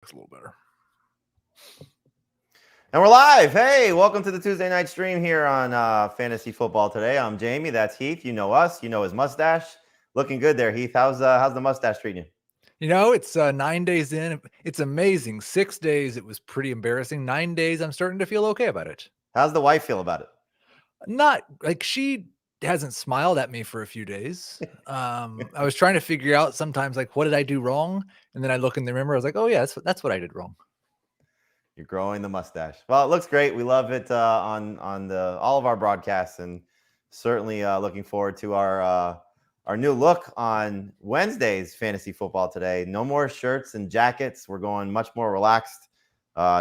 It's a little better. And we're live. Hey, welcome to the Tuesday night stream here on Fantasy Football Today. I'm Jamie. That's Heath. You know us. You know his mustache. Looking good there, Heath. How's the mustache treating you? You know, it's 9 days in. It's amazing. 6 days, it was pretty embarrassing. 9 days, I'm starting to feel okay about it. How's the wife feel about it? Not like she hasn't smiled at me for a few days. I was trying to figure out sometimes, like, what did I do wrong? And then I look in the mirror. I was like, oh yeah, that's what I did wrong. You're growing the mustache. Well, it looks great. We love it on all of our broadcasts, and certainly looking forward to our new look on Wednesday's Fantasy Football Today. No more shirts and jackets. We're going much more relaxed.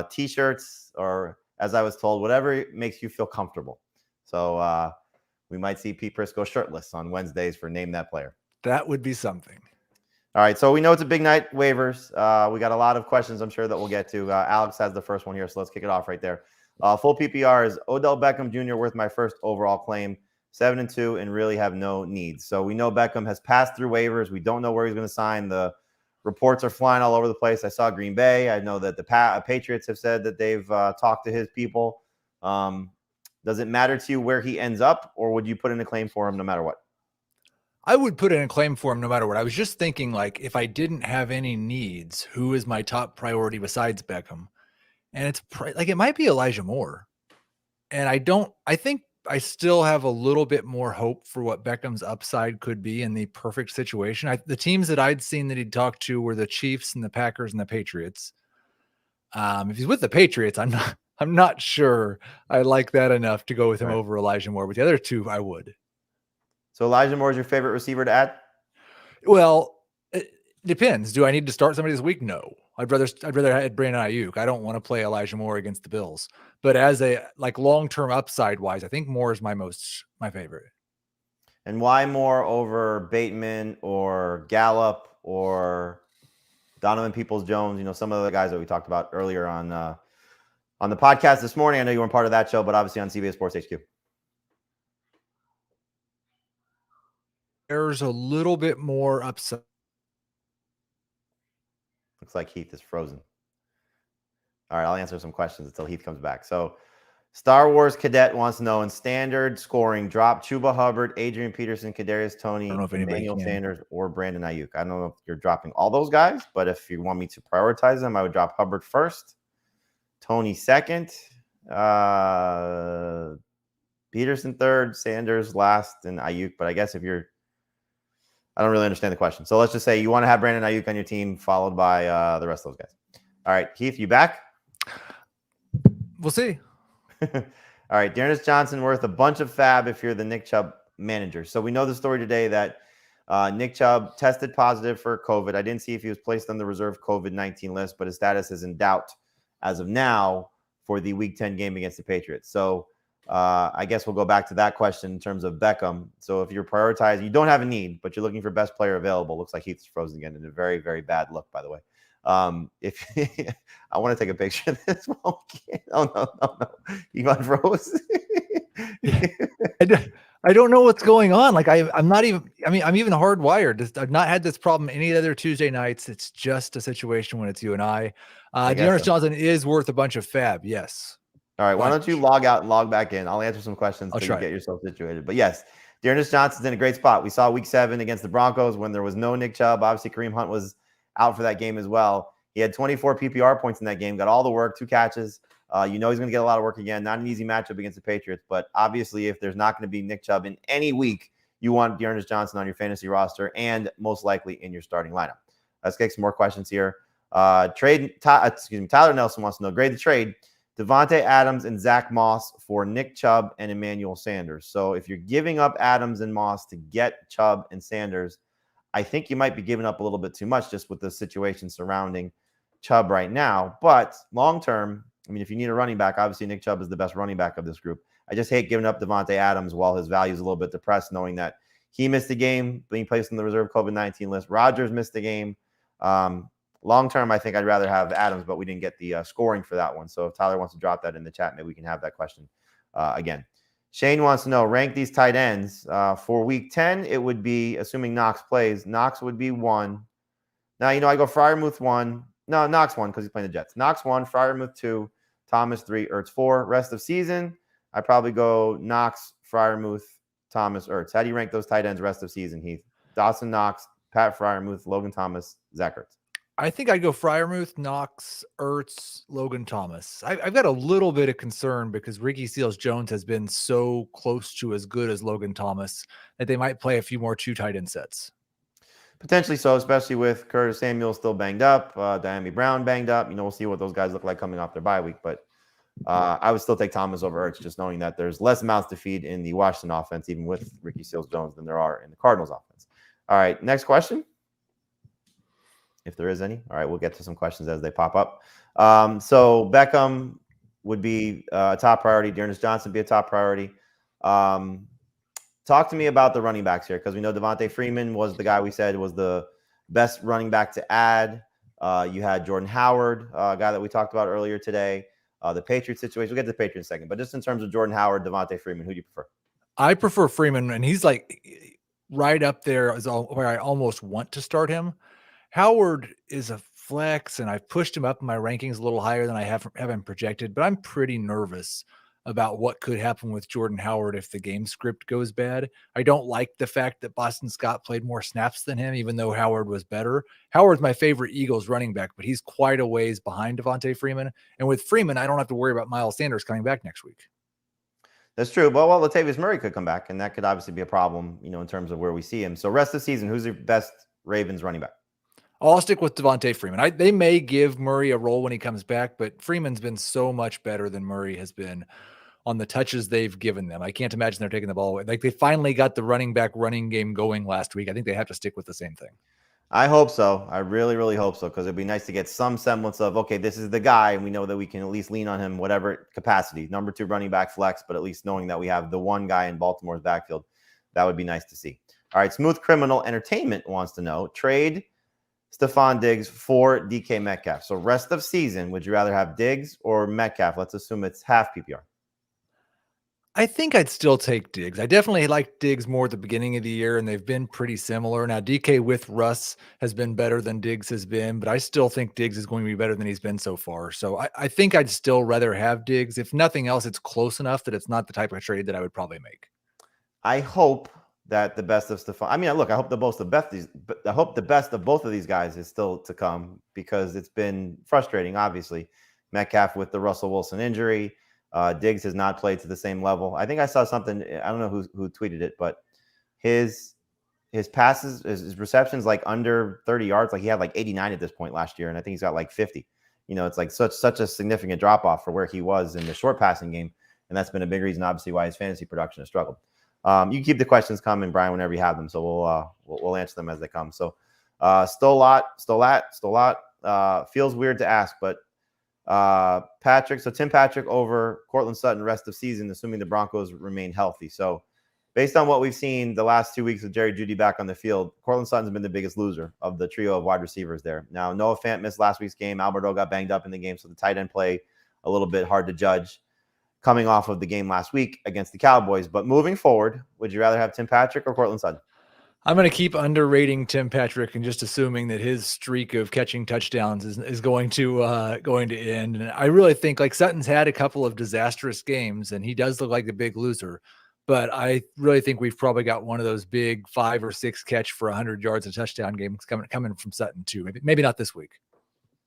T-shirts, or as I was told, whatever makes you feel comfortable. So we might see Pete Prisco shirtless on Wednesdays for Name That Player. That would be something. All right, so we know it's a big night, waivers. We got a lot of questions I'm sure that we'll get to. Alex has the first one here, so let's kick it off right there. Full PPR is Odell Beckham Jr. worth my first overall claim, 7-2, and really have no needs. So we know Beckham has passed through waivers. We don't know where he's going to sign. The reports are flying all over the place. I saw Green Bay. I know that the Patriots have said that they've talked to his people. Does it matter to you where he ends up, or would you put in a claim for him no matter what? I would put in a claim for him no matter what. I was just thinking, like, if I didn't have any needs, who is my top priority besides Beckham? And it's like, it might be Elijah Moore. And I think I still have a little bit more hope for what Beckham's upside could be in the perfect situation. The teams that I'd seen that he'd talked to were the Chiefs and the Packers and the Patriots. If he's with the Patriots, I'm not sure I like that enough to go with him over Elijah Moore. With the other two, I would. So Elijah Moore is your favorite receiver to add? Well, it depends. Do I need to start somebody this week? No. I'd rather add Brandon Ayuk. I don't want to play Elijah Moore against the Bills. But as a long-term upside wise, I think Moore is my favorite. And why Moore over Bateman or Gallup or Donovan Peoples-Jones? You know, some of the guys that we talked about earlier on the podcast this morning. I know you weren't part of that show, but obviously on CBS Sports HQ. There's a little bit more upside. Looks like Heath is frozen. All right, I'll answer some questions until Heath comes back. So Star Wars Cadet wants to know, in standard scoring, drop Chuba Hubbard, Adrian Peterson, Kadarius Toney, Emmanuel Sanders, or Brandon Ayuk. I don't know if you're dropping all those guys, but if you want me to prioritize them, I would drop Hubbard first, Toney second, Peterson third, Sanders last, and Ayuk. But I guess I don't really understand the question. So let's just say you want to have Brandon Ayuk on your team, followed by the rest of those guys. All right, Heath, you back? We'll see. All right, Dearness Johnson worth a bunch of fab if you're the Nick Chubb manager. So we know the story today that Nick Chubb tested positive for COVID. I didn't see if he was placed on the reserve COVID-19 list, but his status is in doubt as of now for the Week 10 game against the Patriots. So I guess we'll go back to that question in terms of Beckham. So if you're prioritizing, you don't have a need, but you're looking for best player available. Looks like Heath's frozen again in a very, very bad look, by the way. If I want to take a picture of this, oh no, you unfroze. I don't know what's going on. Like I'm not even. I mean, I'm even hardwired. I've not had this problem any other Tuesday nights. It's just a situation when it's you and I. Dearness Johnson is worth a bunch of fab. Yes. All right, why don't you log out and log back in? I'll answer some questions until you get yourself situated. But yes, Dearness Johnson's in a great spot. We saw Week 7 against the Broncos when there was no Nick Chubb. Obviously, Kareem Hunt was out for that game as well. He had 24 PPR points in that game, got all the work, 2 catches. He's going to get a lot of work again. Not an easy matchup against the Patriots, but obviously if there's not going to be Nick Chubb in any week, you want Dearness Johnson on your fantasy roster and most likely in your starting lineup. Let's get some more questions here. Tyler Nelson wants to know, grade the trade. Devonte Adams and Zack Moss for Nick Chubb and Emmanuel Sanders. So if you're giving up Adams and Moss to get Chubb and Sanders, I think you might be giving up a little bit too much just with the situation surrounding Chubb right now. But long term, I mean, if you need a running back, obviously Nick Chubb is the best running back of this group. I just hate giving up Devonte Adams while his value is a little bit depressed, knowing that he missed the game, being placed on the reserve COVID-19 list. Rodgers missed the game. Long term, I think I'd rather have Adams, but we didn't get the scoring for that one. So if Tyler wants to drop that in the chat, maybe we can have that question again. Shane wants to know, rank these tight ends. For Week 10, it would be, assuming Knox plays, Knox would be 1. Now, I go Freiermuth 1, No, Knox 1 because he's playing the Jets. Knox 1, Freiermuth 2, Thomas 3, Ertz 4. Rest of season, I probably go Knox, Freiermuth, Thomas, Ertz. How do you rank those tight ends rest of season, Heath? Dawson Knox, Pat Freiermuth, Logan Thomas, Zach Ertz. I think I'd go Freiermuth, Knox, Ertz, Logan Thomas. I've got a little bit of concern because Ricky Seals-Jones has been so close to as good as Logan Thomas that they might play a few more 2 tight end sets. Potentially so, especially with Curtis Samuel still banged up, Diami Brown banged up. We'll see what those guys look like coming off their bye week. But I would still take Thomas over Ertz, just knowing that there's less mouths to feed in the Washington offense, even with Ricky Seals-Jones, than there are in the Cardinals offense. All right, next question. If there is any. All right, we'll get to some questions as they pop up. So Beckham would be a top priority. Dearness Johnson be a top priority. Talk to me about the running backs here, because we know Devonte Freeman was the guy we said was the best running back to add. You had Jordan Howard, a guy that we talked about earlier today. The Patriots situation. We'll get to the Patriots in a second. But just in terms of Jordan Howard, Devonte Freeman, who do you prefer? I prefer Freeman, and he's like right up there as where I almost want to start him. Howard is a flex, and I've pushed him up in my rankings a little higher than I have him projected, but I'm pretty nervous about what could happen with Jordan Howard if the game script goes bad. I don't like the fact that Boston Scott played more snaps than him, even though Howard was better. Howard's my favorite Eagles running back, but he's quite a ways behind Devonte Freeman. And with Freeman, I don't have to worry about Miles Sanders coming back next week. That's true. But well, Latavius Murray could come back, and that could obviously be a problem, in terms of where we see him. So rest of the season, who's your best Ravens running back? I'll stick with Devonte Freeman. They may give Murray a role when he comes back, but Freeman's been so much better than Murray has been on the touches they've given them. I can't imagine they're taking the ball away. Like, they finally got the running game going last week. I think they have to stick with the same thing. I hope so. I really, really hope so, because it'd be nice to get some semblance of, okay, this is the guy, and we know that we can at least lean on him, whatever capacity. Number 2 running back flex, but at least knowing that we have the one guy in Baltimore's backfield, that would be nice to see. All right, Smooth Criminal Entertainment wants to know, trade Stephon Diggs for DK Metcalf. So rest of season, would you rather have Diggs or Metcalf? Let's assume it's half PPR. I think I'd still take Diggs. I definitely like Diggs more at the beginning of the year, and they've been pretty similar. Now, DK with Russ has been better than Diggs has been, but I still think Diggs is going to be better than he's been so far. So I think I'd still rather have Diggs. If nothing else, it's close enough that it's not the type of trade that I would probably make. I hope that the best of Stephon. I mean, look, I hope the best of both of these guys is still to come, because it's been frustrating, obviously. Metcalf with the Russell Wilson injury. Diggs has not played to the same level. I think I saw something, I don't know who tweeted it, but his passes, his receptions, like under 30 yards, like he had like 89 at this point last year, and I think he's got like 50. It's like such a significant drop off for where he was in the short passing game, and that's been a big reason, obviously, why his fantasy production has struggled. You can keep the questions coming, Brian, whenever you have them, so we'll answer them as they come. So Stolat feels weird to ask, but Patrick, so Tim Patrick over Cortland Sutton rest of season, assuming the Broncos remain healthy. So based on what we've seen the last 2 weeks of Jerry Jeudy back on the field, Cortland Sutton's been the biggest loser of the trio of wide receivers there. Now, Noah Fant missed last week's game. Alberto got banged up in the game, so the tight end play a little bit hard to judge coming off of the game last week against the Cowboys. But moving forward, would you rather have Tim Patrick or Cortland Sutton? I'm going to keep underrating Tim Patrick and just assuming that his streak of catching touchdowns is going to end. And I really think, like, Sutton's had a couple of disastrous games, and he does look like a big loser. But I really think we've probably got one of those big 5 or 6 catch for 100 yards a touchdown games coming from Sutton too. Maybe not this week.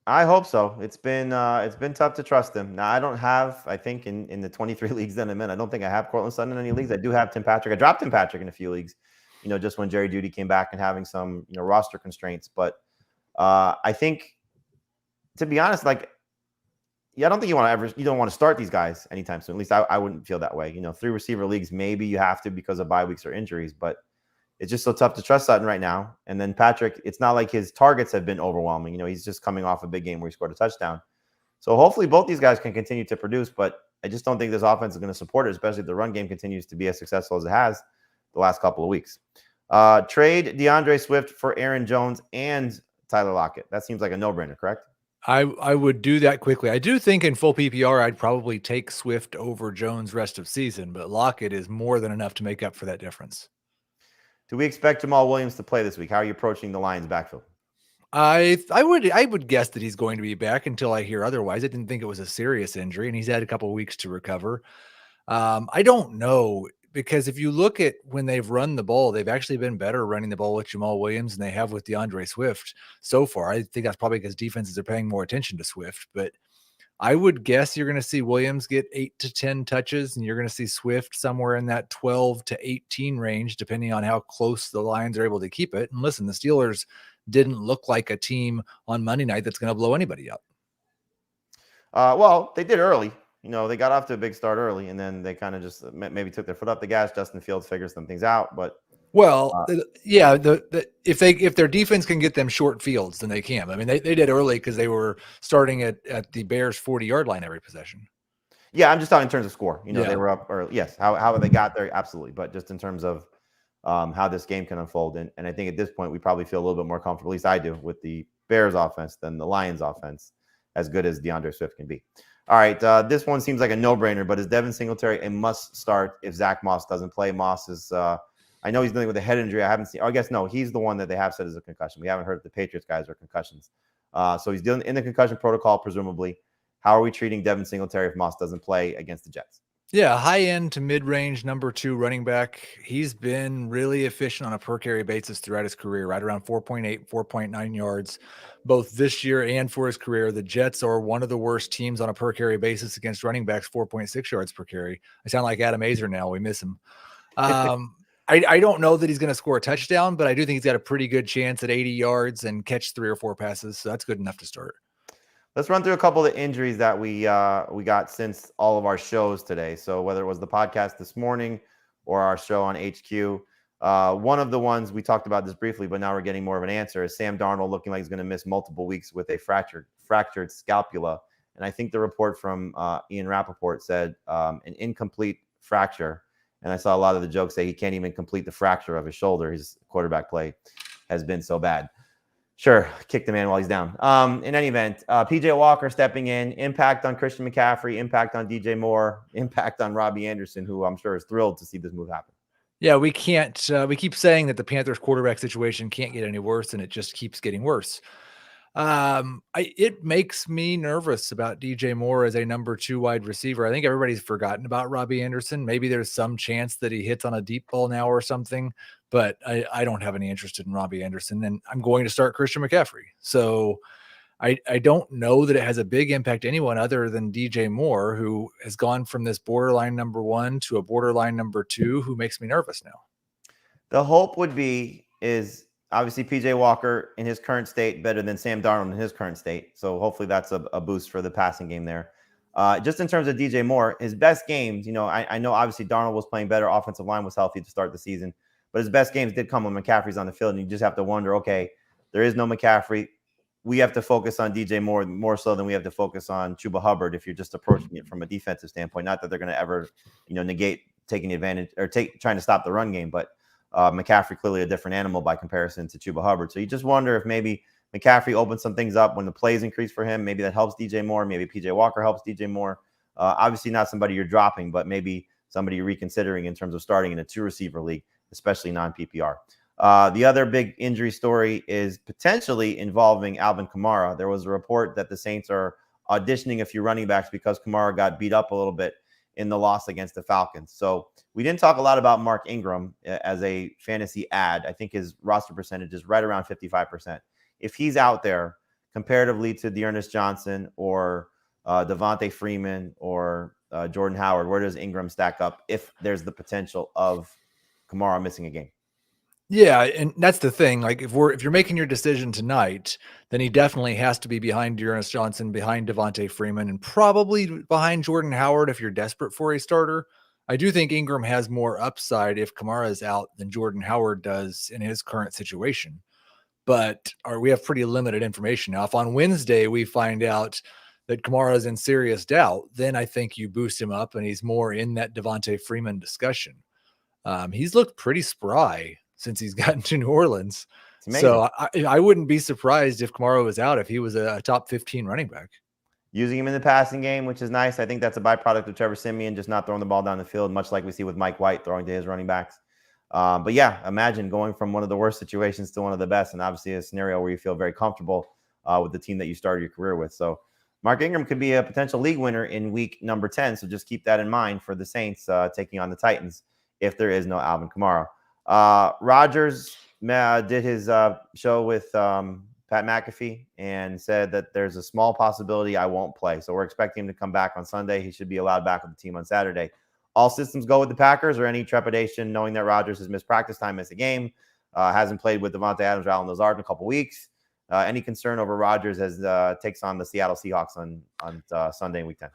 I hope so. It's been tough to trust him. Now, I don't have, I think in the 23 leagues that I'm in, I don't think I have Cortland Sutton in any leagues. I do have Tim Patrick. I dropped Tim Patrick in a few leagues, just when Jerry Jeudy came back and having some, roster constraints. But I think, to be honest, like, I don't think you don't want to start these guys anytime soon. At least I wouldn't feel that way. 3 receiver leagues, maybe you have to because of bye weeks or injuries, but it's just so tough to trust Sutton right now. And then Patrick, it's not like his targets have been overwhelming. He's just coming off a big game where he scored a touchdown. So hopefully both these guys can continue to produce, but I just don't think this offense is going to support it, especially if the run game continues to be as successful as it has the last couple of weeks. Trade DeAndre Swift for Aaron Jones and Tyler Lockett. That seems like a no-brainer, correct? I would do that quickly. I do think in full PPR, I'd probably take Swift over Jones rest of season, but Lockett is more than enough to make up for that difference. Do we expect Jamal Williams to play this week? How are you approaching the Lions backfield? I would guess that he's going to be back until I hear otherwise. I didn't think it was a serious injury, and he's had a couple of weeks to recover. I don't know, because if you look at when they've run the ball, they've actually been better running the ball with Jamal Williams than they have with DeAndre Swift so far. I think that's probably because defenses are paying more attention to Swift, but I would guess you're going to see Williams get 8 to 10 touches, and you're going to see Swift somewhere in that 12 to 18 range, depending on how close the Lions are able to keep it. And listen, the Steelers didn't look like a team on Monday night that's going to blow anybody up. Well, they did early. They got off to a big start early, and then they kind of just maybe took their foot off the gas. Justin Fields figures some things out, but well, yeah, if their defense can get them short fields, then they can. I mean, they did early because they were starting at the Bears 40-yard line every possession. Yeah, I'm just talking in terms of score. Yeah. They were up early. Yes, how they got there, absolutely. But just in terms of how this game can unfold, and I think at this point we probably feel a little bit more comfortable, at least I do, with the Bears offense than the Lions offense, as good as DeAndre Swift can be. All right, this one seems like a no-brainer, but is Devon Singletary a must start if Zack Moss doesn't play? Moss is, I know he's dealing with a head injury. I haven't seen, I guess, no, he's the one that they have said is a concussion. We haven't heard if the Patriots guys are concussions. So he's dealing in the concussion protocol, presumably. How are we treating Devon Singletary if Moss doesn't play against the Jets? Yeah, high-end to mid-range number 2 running back. He's been really efficient on a per-carry basis throughout his career, right around 4.8, 4.9 yards, both this year and for his career. The Jets are one of the worst teams on a per-carry basis against running backs, 4.6 yards per carry. I sound like Adam Azer now. We miss him. I don't know that he's going to score a touchdown, but I do think he's got a pretty good chance at 80 yards and catch 3 or 4 passes, so that's good enough to start. Let's run through a couple of the injuries that we got since all of our shows today. So whether it was the podcast this morning or our show on HQ, one of the ones we talked about this briefly, but now we're getting more of an answer, is Sam Darnold looking like he's going to miss multiple weeks with a fractured scapula. And I think the report from Ian Rappaport said an incomplete fracture. And I saw a lot of the jokes say he can't even complete the fracture of his shoulder. His quarterback play has been so bad. Sure, kick the man while he's down. In any event, PJ Walker stepping in, impact on Christian McCaffrey, impact on DJ Moore, impact on Robbie Anderson, who I'm sure is thrilled to see this move happen. Yeah, we can't. We keep saying that the Panthers quarterback situation can't get any worse, and it just keeps getting worse. It makes me nervous about DJ Moore as a number 2 wide receiver. I think everybody's forgotten about Robbie Anderson. Maybe there's some chance that he hits on a deep ball now or something, but I don't have any interest in Robbie Anderson, and I'm going to start Christian McCaffrey. So I don't know that it has a big impact anyone other than DJ Moore, who has gone from this borderline number 1 to a borderline number 2, who makes me nervous now. The hope would be is obviously PJ Walker in his current state better than Sam Darnold in his current state. So hopefully that's a boost for the passing game there. Just in terms of DJ Moore, his best games, I know obviously Darnold was playing better. Offensive line was healthy to start the season, but his best games did come when McCaffrey's on the field. And you just have to wonder, okay, there is no McCaffrey. We have to focus on DJ Moore more so than we have to focus on Chuba Hubbard if you're just approaching it from a defensive standpoint. Not that they're going to ever, negate taking advantage or trying to stop the run game, but McCaffrey clearly a different animal by comparison to Chuba Hubbard. So you just wonder if maybe McCaffrey opens some things up when the plays increase for him. Maybe that helps DJ Moore. Maybe PJ Walker helps DJ Moore. Obviously not somebody you're dropping, but maybe somebody you're reconsidering in terms of starting in a 2-receiver league, especially non-PPR. The other big injury story is potentially involving Alvin Kamara. There was a report that the Saints are auditioning a few running backs because Kamara got beat up a little bit in the loss against the Falcons. So we didn't talk a lot about Mark Ingram as a fantasy ad. I think his roster percentage is right around 55%. If he's out there comparatively to Dearness Johnson or Devonte Freeman or Jordan Howard, where does Ingram stack up if there's the potential of Kamara missing a game? Yeah, and that's the thing. Like if you're making your decision tonight, then he definitely has to be behind Dearness Johnson, behind Devonte Freeman, and probably behind Jordan Howard if you're desperate for a starter. I do think Ingram has more upside if Kamara is out than Jordan Howard does in his current situation. But we have pretty limited information. Now, if on Wednesday we find out that Kamara is in serious doubt, then I think you boost him up and he's more in that Devonte Freeman discussion. He's looked pretty spry since he's gotten to New Orleans. So I wouldn't be surprised if Kamara was out if he was a top 15 running back. Using him in the passing game, which is nice. I think that's a byproduct of Trevor Siemian just not throwing the ball down the field, much like we see with Mike White throwing to his running backs. But yeah, imagine going from one of the worst situations to one of the best, and obviously a scenario where you feel very comfortable with the team that you started your career with. So Mark Ingram could be a potential league winner in week number 10. So just keep that in mind for the Saints taking on the Titans if there is no Alvin Kamara. Rodgers did his show with Pat McAfee and said that there's a small possibility I won't play. So we're expecting him to come back on Sunday. He should be allowed back with the team on Saturday. All systems go with the Packers, or any trepidation knowing that Rodgers has missed practice time, missed a game, hasn't played with Devonte Adams or Allen Lazard in a couple weeks. Any concern over Rodgers as takes on the Seattle Seahawks on Sunday in week 10?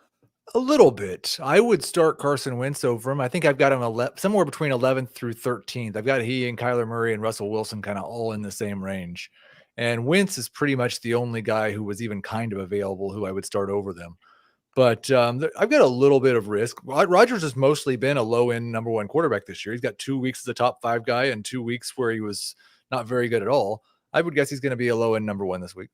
A little bit. I would start Carson Wentz over him. I think I've got him somewhere between 11th through 13th. I've got he and Kyler Murray and Russell Wilson kind of all in the same range. And Wentz is pretty much the only guy who was even kind of available who I would start over them. But I've got a little bit of risk. Rodgers has mostly been a low-end number one quarterback this year. He's got 2 weeks as a top 5 guy and 2 weeks where he was not very good at all. I would guess he's going to be a low-end number one this week.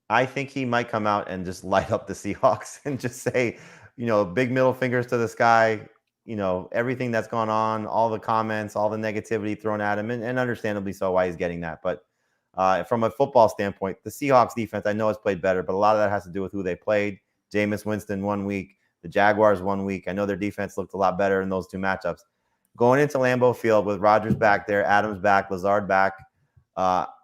I think he might come out and just light up the Seahawks and just say, big middle fingers to the sky, everything that's gone on, all the comments, all the negativity thrown at him, and understandably so why he's getting that. But from a football standpoint, the Seahawks defense, I know has played better, but a lot of that has to do with who they played. Jameis Winston 1 week, the Jaguars 1 week. I know their defense looked a lot better in those 2 matchups. Going into Lambeau Field with Rodgers back there, Adams back, Lazard back,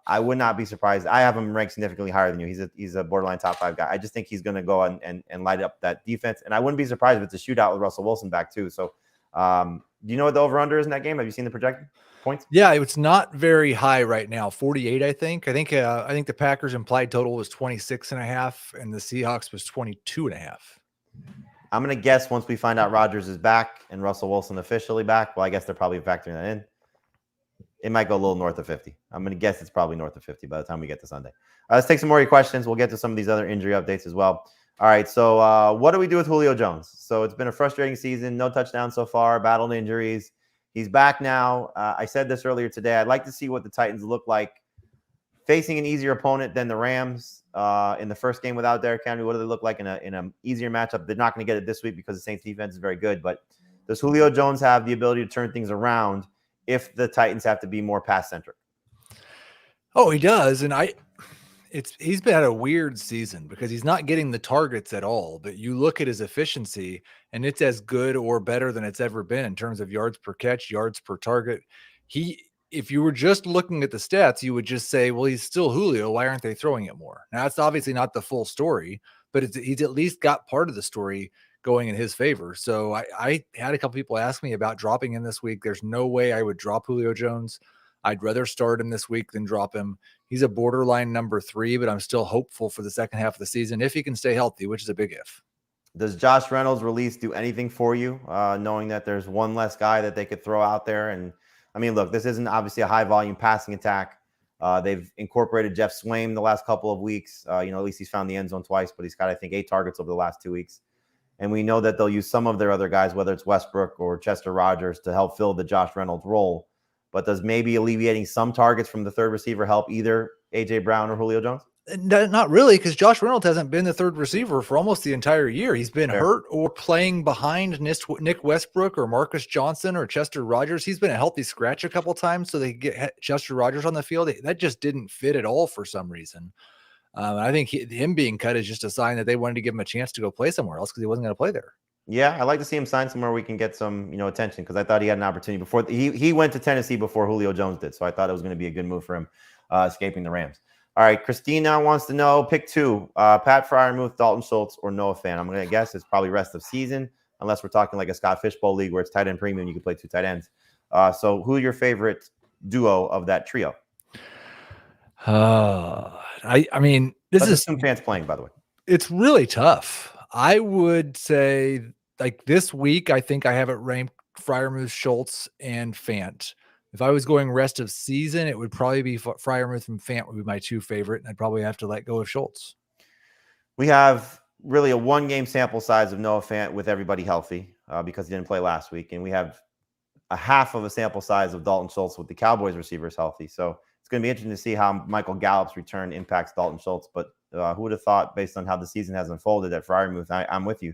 I would not be surprised. I have him ranked significantly higher than you. He's a borderline top 5 guy. I just think he's going to go and light up that defense. And I wouldn't be surprised if it's a shootout with Russell Wilson back too. So do you know what the over-under is in that game? Have you seen the projected points? Yeah, it's not very high right now. 48, I think. I think the Packers implied total was 26.5 and the Seahawks was 22.5. I'm going to guess once we find out Rodgers is back and Russell Wilson officially back. Well, I guess they're probably factoring that in. It might go a little north of 50. I'm going to guess it's probably north of 50 by the time we get to Sunday. Let's take some more of your questions. We'll get to some of these other injury updates as well. All right, so what do we do with Julio Jones? So it's been a frustrating season. No touchdowns so far, battled injuries. He's back now. I said this earlier today. I'd like to see what the Titans look like facing an easier opponent than the Rams in the first game without Derrick Henry. What do they look like in an easier matchup? They're not going to get it this week because the Saints defense is very good. But does Julio Jones have the ability to turn things around if the Titans have to be more pass-centric? Oh, he does. And he's been at a weird season because he's not getting the targets at all. But you look at his efficiency, and it's as good or better than it's ever been in terms of yards per catch, yards per target. If you were just looking at the stats, you would just say, well, he's still Julio. Why aren't they throwing it more? Now, that's obviously not the full story, but he's at least got part of the story going in his favor. So I had a couple people ask me about dropping him this week. There's no way I would drop Julio Jones. I'd rather start him this week than drop him. He's a borderline number 3, but I'm still hopeful for the second half of the season if he can stay healthy, which is a big if. Does Josh Reynolds' release do anything for you, knowing that there's one less guy that they could throw out there? And I mean, look, this isn't obviously a high volume passing attack. They've incorporated Jeff Swaim the last couple of weeks. At least he's found the end zone twice, but he's got, I think, 8 targets over the last 2 weeks. And we know that they'll use some of their other guys, whether it's Westbrook or Chester Rogers, to help fill the Josh Reynolds role. But does maybe alleviating some targets from the third receiver help either A.J. Brown or Julio Jones? Not really, because Josh Reynolds hasn't been the third receiver for almost the entire year. He's been hurt or playing behind Nick Westbrook or Marcus Johnson or Chester Rogers. He's been a healthy scratch a couple times so they get Chester Rogers on the field. That just didn't fit at all for some reason. I think him being cut is just a sign that they wanted to give him a chance to go play somewhere else because he wasn't going to play there. Yeah, I'd like to see him sign somewhere we can get some, attention, because I thought he had an opportunity before. He went to Tennessee before Julio Jones did, so I thought it was going to be a good move for him escaping the Rams. All right, Christina wants to know, pick 2, Pat Freiermuth, Dalton Schultz, or Noah Fant. I'm going to guess it's probably rest of season, unless we're talking like a Scott Fishbowl league where it's tight end premium, you can play 2 tight ends. So who are your favorite duo of that trio? I mean, this is some fans playing, by the way. It's really tough. I would say, like, this week, I think I have it ranked Freiermuth, Schultz, and Fant. If I was going rest of season, it would probably be Freiermuth and Fant would be my 2 favorite, and I'd probably have to let go of Schultz. We have really a 1-game sample size of Noah Fant with everybody healthy because he didn't play last week, and we have a half of a sample size of Dalton Schultz with the Cowboys receivers healthy. So it's going to be interesting to see how Michael Gallup's return impacts Dalton Schultz. But who would have thought, based on how the season has unfolded, that Freiermuth, I'm with you,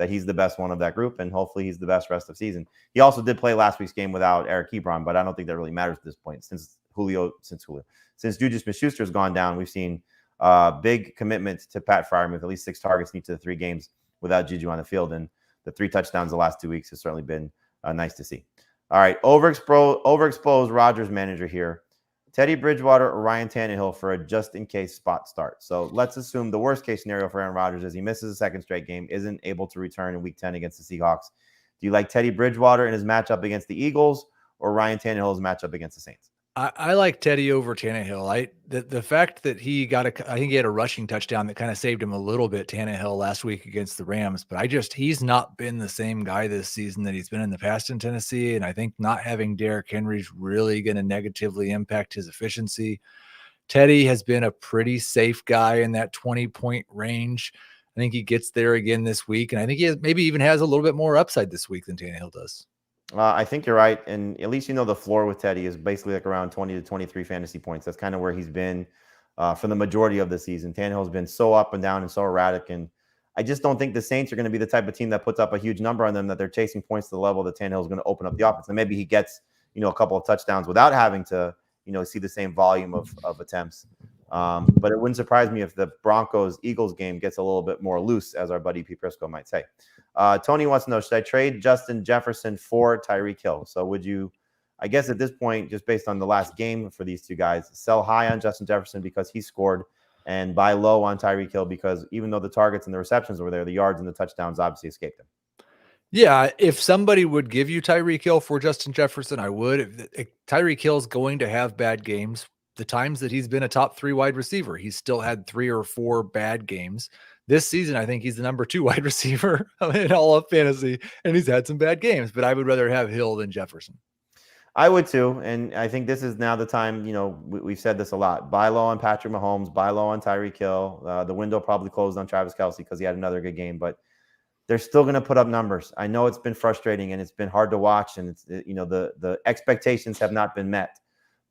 that he's the best one of that group, and hopefully he's the best rest of season. He also did play last week's game without Eric Ebron, but I don't think that really matters at this point since Juju Smith-Schuster has gone down. We've seen big commitment to Pat Freiermuth with at least 6 targets in each of the 3 games without Juju on the field, and the 3 touchdowns the last 2 weeks has certainly been nice to see. All right, overexposed Rodgers manager here. Teddy Bridgewater or Ryan Tannehill for a just-in-case spot start. So let's assume the worst-case scenario for Aaron Rodgers is he misses a second straight game, isn't able to return in Week 10 against the Seahawks. Do you like Teddy Bridgewater in his matchup against the Eagles or Ryan Tannehill's matchup against the Saints? I like Teddy over Tannehill. The fact that he I think he had a rushing touchdown that kind of saved him a little bit, Tannehill, last week against the Rams. But he's not been the same guy this season that he's been in the past in Tennessee. And I think not having Derrick Henry is really going to negatively impact his efficiency. Teddy has been a pretty safe guy in that 20-point range. I think he gets there again this week. And I think he maybe even has a little bit more upside this week than Tannehill does. I think you're right. And at least the floor with Teddy is basically like around 20 to 23 fantasy points. That's kind of where he's been for the majority of the season. Tannehill's been so up and down and so erratic. And I just don't think the Saints are going to be the type of team that puts up a huge number on them, that they're chasing points to the level that Tannehill's going to open up the offense. And maybe he gets, a couple of touchdowns without having to, see the same volume of attempts. But it wouldn't surprise me if the Broncos-Eagles game gets a little bit more loose, as our buddy Pete Prisco might say. Tony wants to know, should I trade Justin Jefferson for Tyreek Hill? So would you, I guess at this point, just based on the last game for these two guys, sell high on Justin Jefferson because he scored and buy low on Tyreek Hill because even though the targets and the receptions were there, the yards and the touchdowns obviously escaped him? Yeah, if somebody would give you Tyreek Hill for Justin Jefferson, I would. Tyreek Hill's going to have bad games. The times that he's been a top 3 wide receiver, he's still had 3 or 4 bad games. This season, I think he's the number 2 wide receiver in all of fantasy, and he's had some bad games, but I would rather have Hill than Jefferson. I would too, and I think this is now the time, we've said this a lot. Buy low on Patrick Mahomes, buy low on Tyreek Hill. The window probably closed on Travis Kelsey because he had another good game, but they're still going to put up numbers. I know it's been frustrating and it's been hard to watch, and it's the expectations have not been met,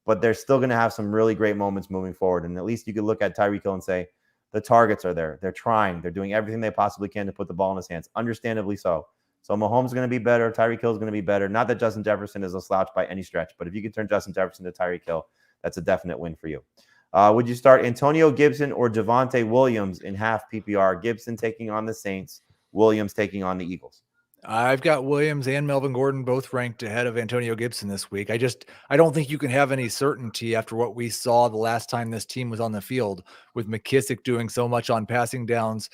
but they're still going to have some really great moments moving forward. And at least you could look at Tyreek Hill and say the targets are there. They're trying. They're doing everything they possibly can to put the ball in his hands. Understandably so. So Mahomes is going to be better. Tyreek Hill is going to be better. Not that Justin Jefferson is a slouch by any stretch, but if you can turn Justin Jefferson to Tyreek Hill, that's a definite win for you. Would you start Antonio Gibson or Devonte Williams in half PPR? Gibson taking on the Saints, Williams taking on the Eagles. I've got Williams and Melvin Gordon both ranked ahead of Antonio Gibson this week. I don't think you can have any certainty after what we saw the last time this team was on the field, with McKissick doing so much on passing downs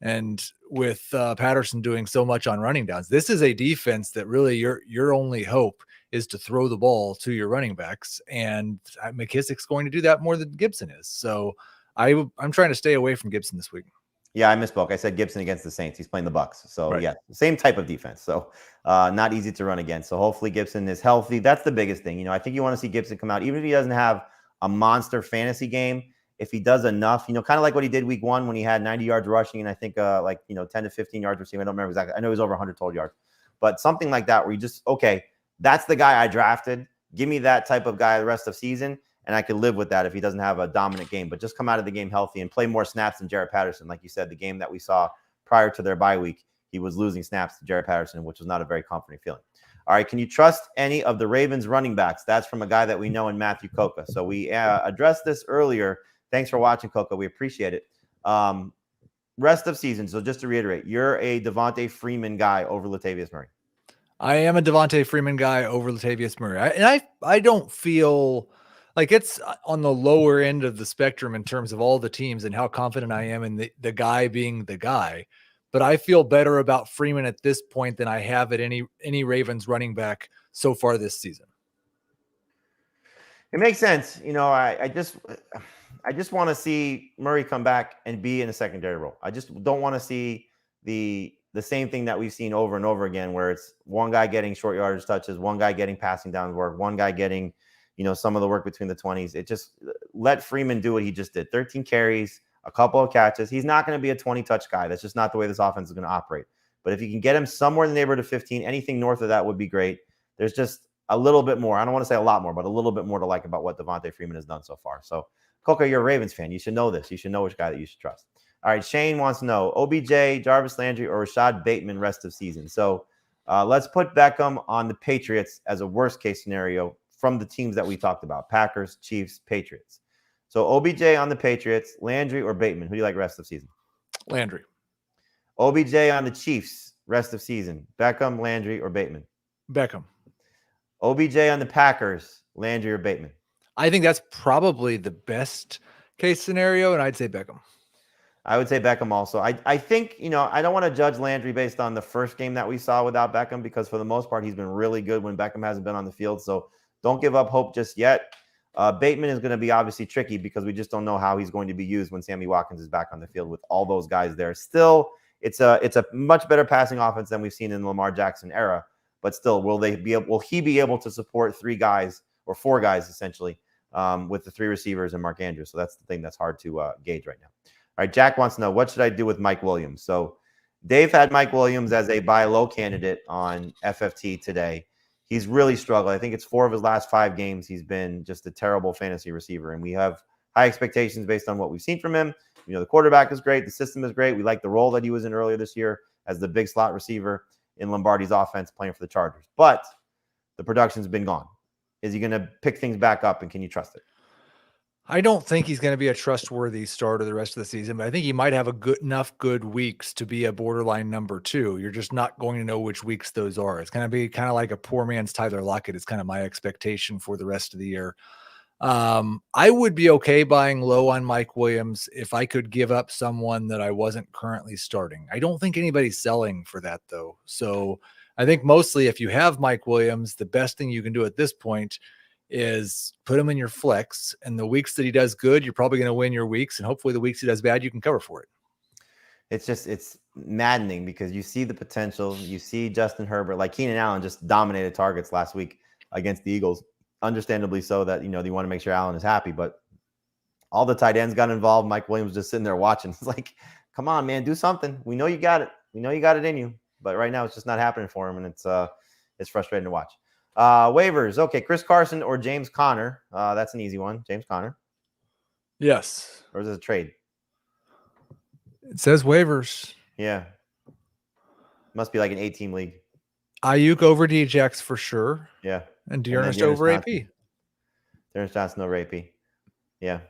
and with Patterson doing so much on running downs. This is a defense that really your only hope is to throw the ball to your running backs, and McKissick's going to do that more than Gibson is. So I'm trying to stay away from Gibson this week. Yeah, I misspoke. I said Gibson against the Saints. He's playing the Bucs. So, right. Yeah, same type of defense. So, not easy to run against. So, hopefully Gibson is healthy. That's the biggest thing. I think you want to see Gibson come out, even if he doesn't have a monster fantasy game. If he does enough, kind of like what he did week 1 when he had 90 yards rushing and I think 10 to 15 yards receiving. I don't remember exactly. I know he was over 100 total yards. But something like that where you just, okay, that's the guy I drafted. Give me that type of guy the rest of season. And I could live with that if he doesn't have a dominant game, but just come out of the game healthy and play more snaps than Jared Patterson. Like you said, the game that we saw prior to their bye week, he was losing snaps to Jared Patterson, which was not a very comforting feeling. All right, can you trust any of the Ravens running backs? That's from a guy that we know in Matthew Coca. So we addressed this earlier. Thanks for watching, Coca. We appreciate it. Rest of season. So just to reiterate, you're a Devonte Freeman guy over Latavius Murray. I am a Devonte Freeman guy over Latavius Murray. I don't feel like it's on the lower end of the spectrum in terms of all the teams and how confident I am in the guy being the guy. But I feel better about Freeman at this point than I have at any Ravens running back so far this season. It makes sense. I just want to see Murray come back and be in a secondary role. I just don't want to see the same thing that we've seen over and over again, where it's one guy getting short yardage touches, one guy getting passing downs work, one guy getting some of the work between the 20s. It just let Freeman do what he just did. 13 carries, a couple of catches. He's not going to be a 20-touch guy. That's just not the way this offense is going to operate. But if you can get him somewhere in the neighborhood of 15, anything north of that would be great. There's just a little bit more. I don't want to say a lot more, but a little bit more to like about what Devonte Freeman has done so far. So, Coca, you're a Ravens fan. You should know this. You should know which guy that you should trust. All right, Shane wants to know OBJ, Jarvis Landry, or Rashad Bateman rest of season. So let's put Beckham on the Patriots as a worst case scenario from the teams that we talked about: Packers, Chiefs, Patriots. So OBJ on the Patriots, Landry or Bateman. Who do you like rest of season? Landry. OBJ on the Chiefs rest of season: Beckham, Landry, or Bateman. Beckham. OBJ on the Packers, Landry or Bateman. I think that's probably the best case scenario, and I'd say Beckham. I would say Beckham also. I think, I don't want to judge Landry based on the first game that we saw without Beckham, because for the most part, he's been really good when Beckham hasn't been on the field. So don't give up hope just yet. Bateman is going to be obviously tricky because we just don't know how he's going to be used when Sammy Watkins is back on the field with all those guys there. Still, it's a much better passing offense than we've seen in the Lamar Jackson era. But still, will he be able to support 3 guys or 4 guys essentially with the 3 receivers and Mark Andrews? So that's the thing that's hard to gauge right now. All right, Jack wants to know, what should I do with Mike Williams? So Dave had Mike Williams as a buy low candidate on FFT today. He's really struggled. I think it's 4 of his last 5 games. He's been just a terrible fantasy receiver, and we have high expectations based on what we've seen from him. The quarterback is great. The system is great. We like the role that he was in earlier this year as the big slot receiver in Lombardi's offense playing for the Chargers. But the production's been gone. Is he going to pick things back up, and can you trust it? I don't think he's going to be a trustworthy starter the rest of the season, but I think he might have enough good weeks to be a borderline number 2. You're just not going to know which weeks those are. It's going to be kind of like a poor man's Tyler Lockett. It's kind of my expectation for the rest of the year. I would be okay buying low on Mike Williams if I could give up someone that I wasn't currently starting. I don't think anybody's selling for that though. So I think mostly if you have Mike Williams, the best thing you can do at this point is put him in your flex, and the weeks that he does good, you're probably going to win your weeks, and hopefully the weeks he does bad, you can cover for it. It's maddening because you see the potential. You see Justin Herbert, like Keenan Allen, just dominated targets last week against the Eagles. Understandably so that, you want to make sure Allen is happy, but all the tight ends got involved. Mike Williams just sitting there watching. It's like, come on, man, do something. We know you got it. We know you got it in you, but right now it's just not happening for him, and it's frustrating to watch. Waivers. Okay. Chris Carson or James Conner. That's an easy one. James Conner. Yes. Or is it a trade? It says waivers. Yeah. Must be like an 8-team league. Ayuk over Djax for sure. Yeah. And Dearness over AP. Dearness Johnson over AP. Yeah.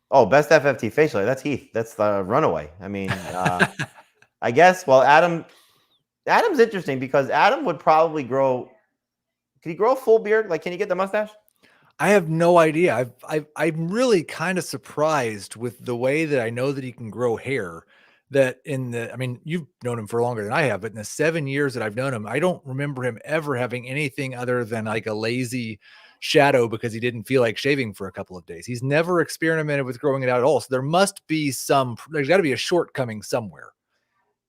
Oh, best FFT facial. That's Heath. That's the runaway. I mean, I guess, well, Adam's interesting because Adam would probably grow. Can he grow a full beard? Like, can he get the mustache? I have no idea. I'm really kind of surprised with the way that I know that he can grow hair. That you've known him for longer than I have, but in the 7 years that I've known him, I don't remember him ever having anything other than like a lazy shadow because he didn't feel like shaving for a couple of days. He's never experimented with growing it out at all. So there's got to be a shortcoming somewhere.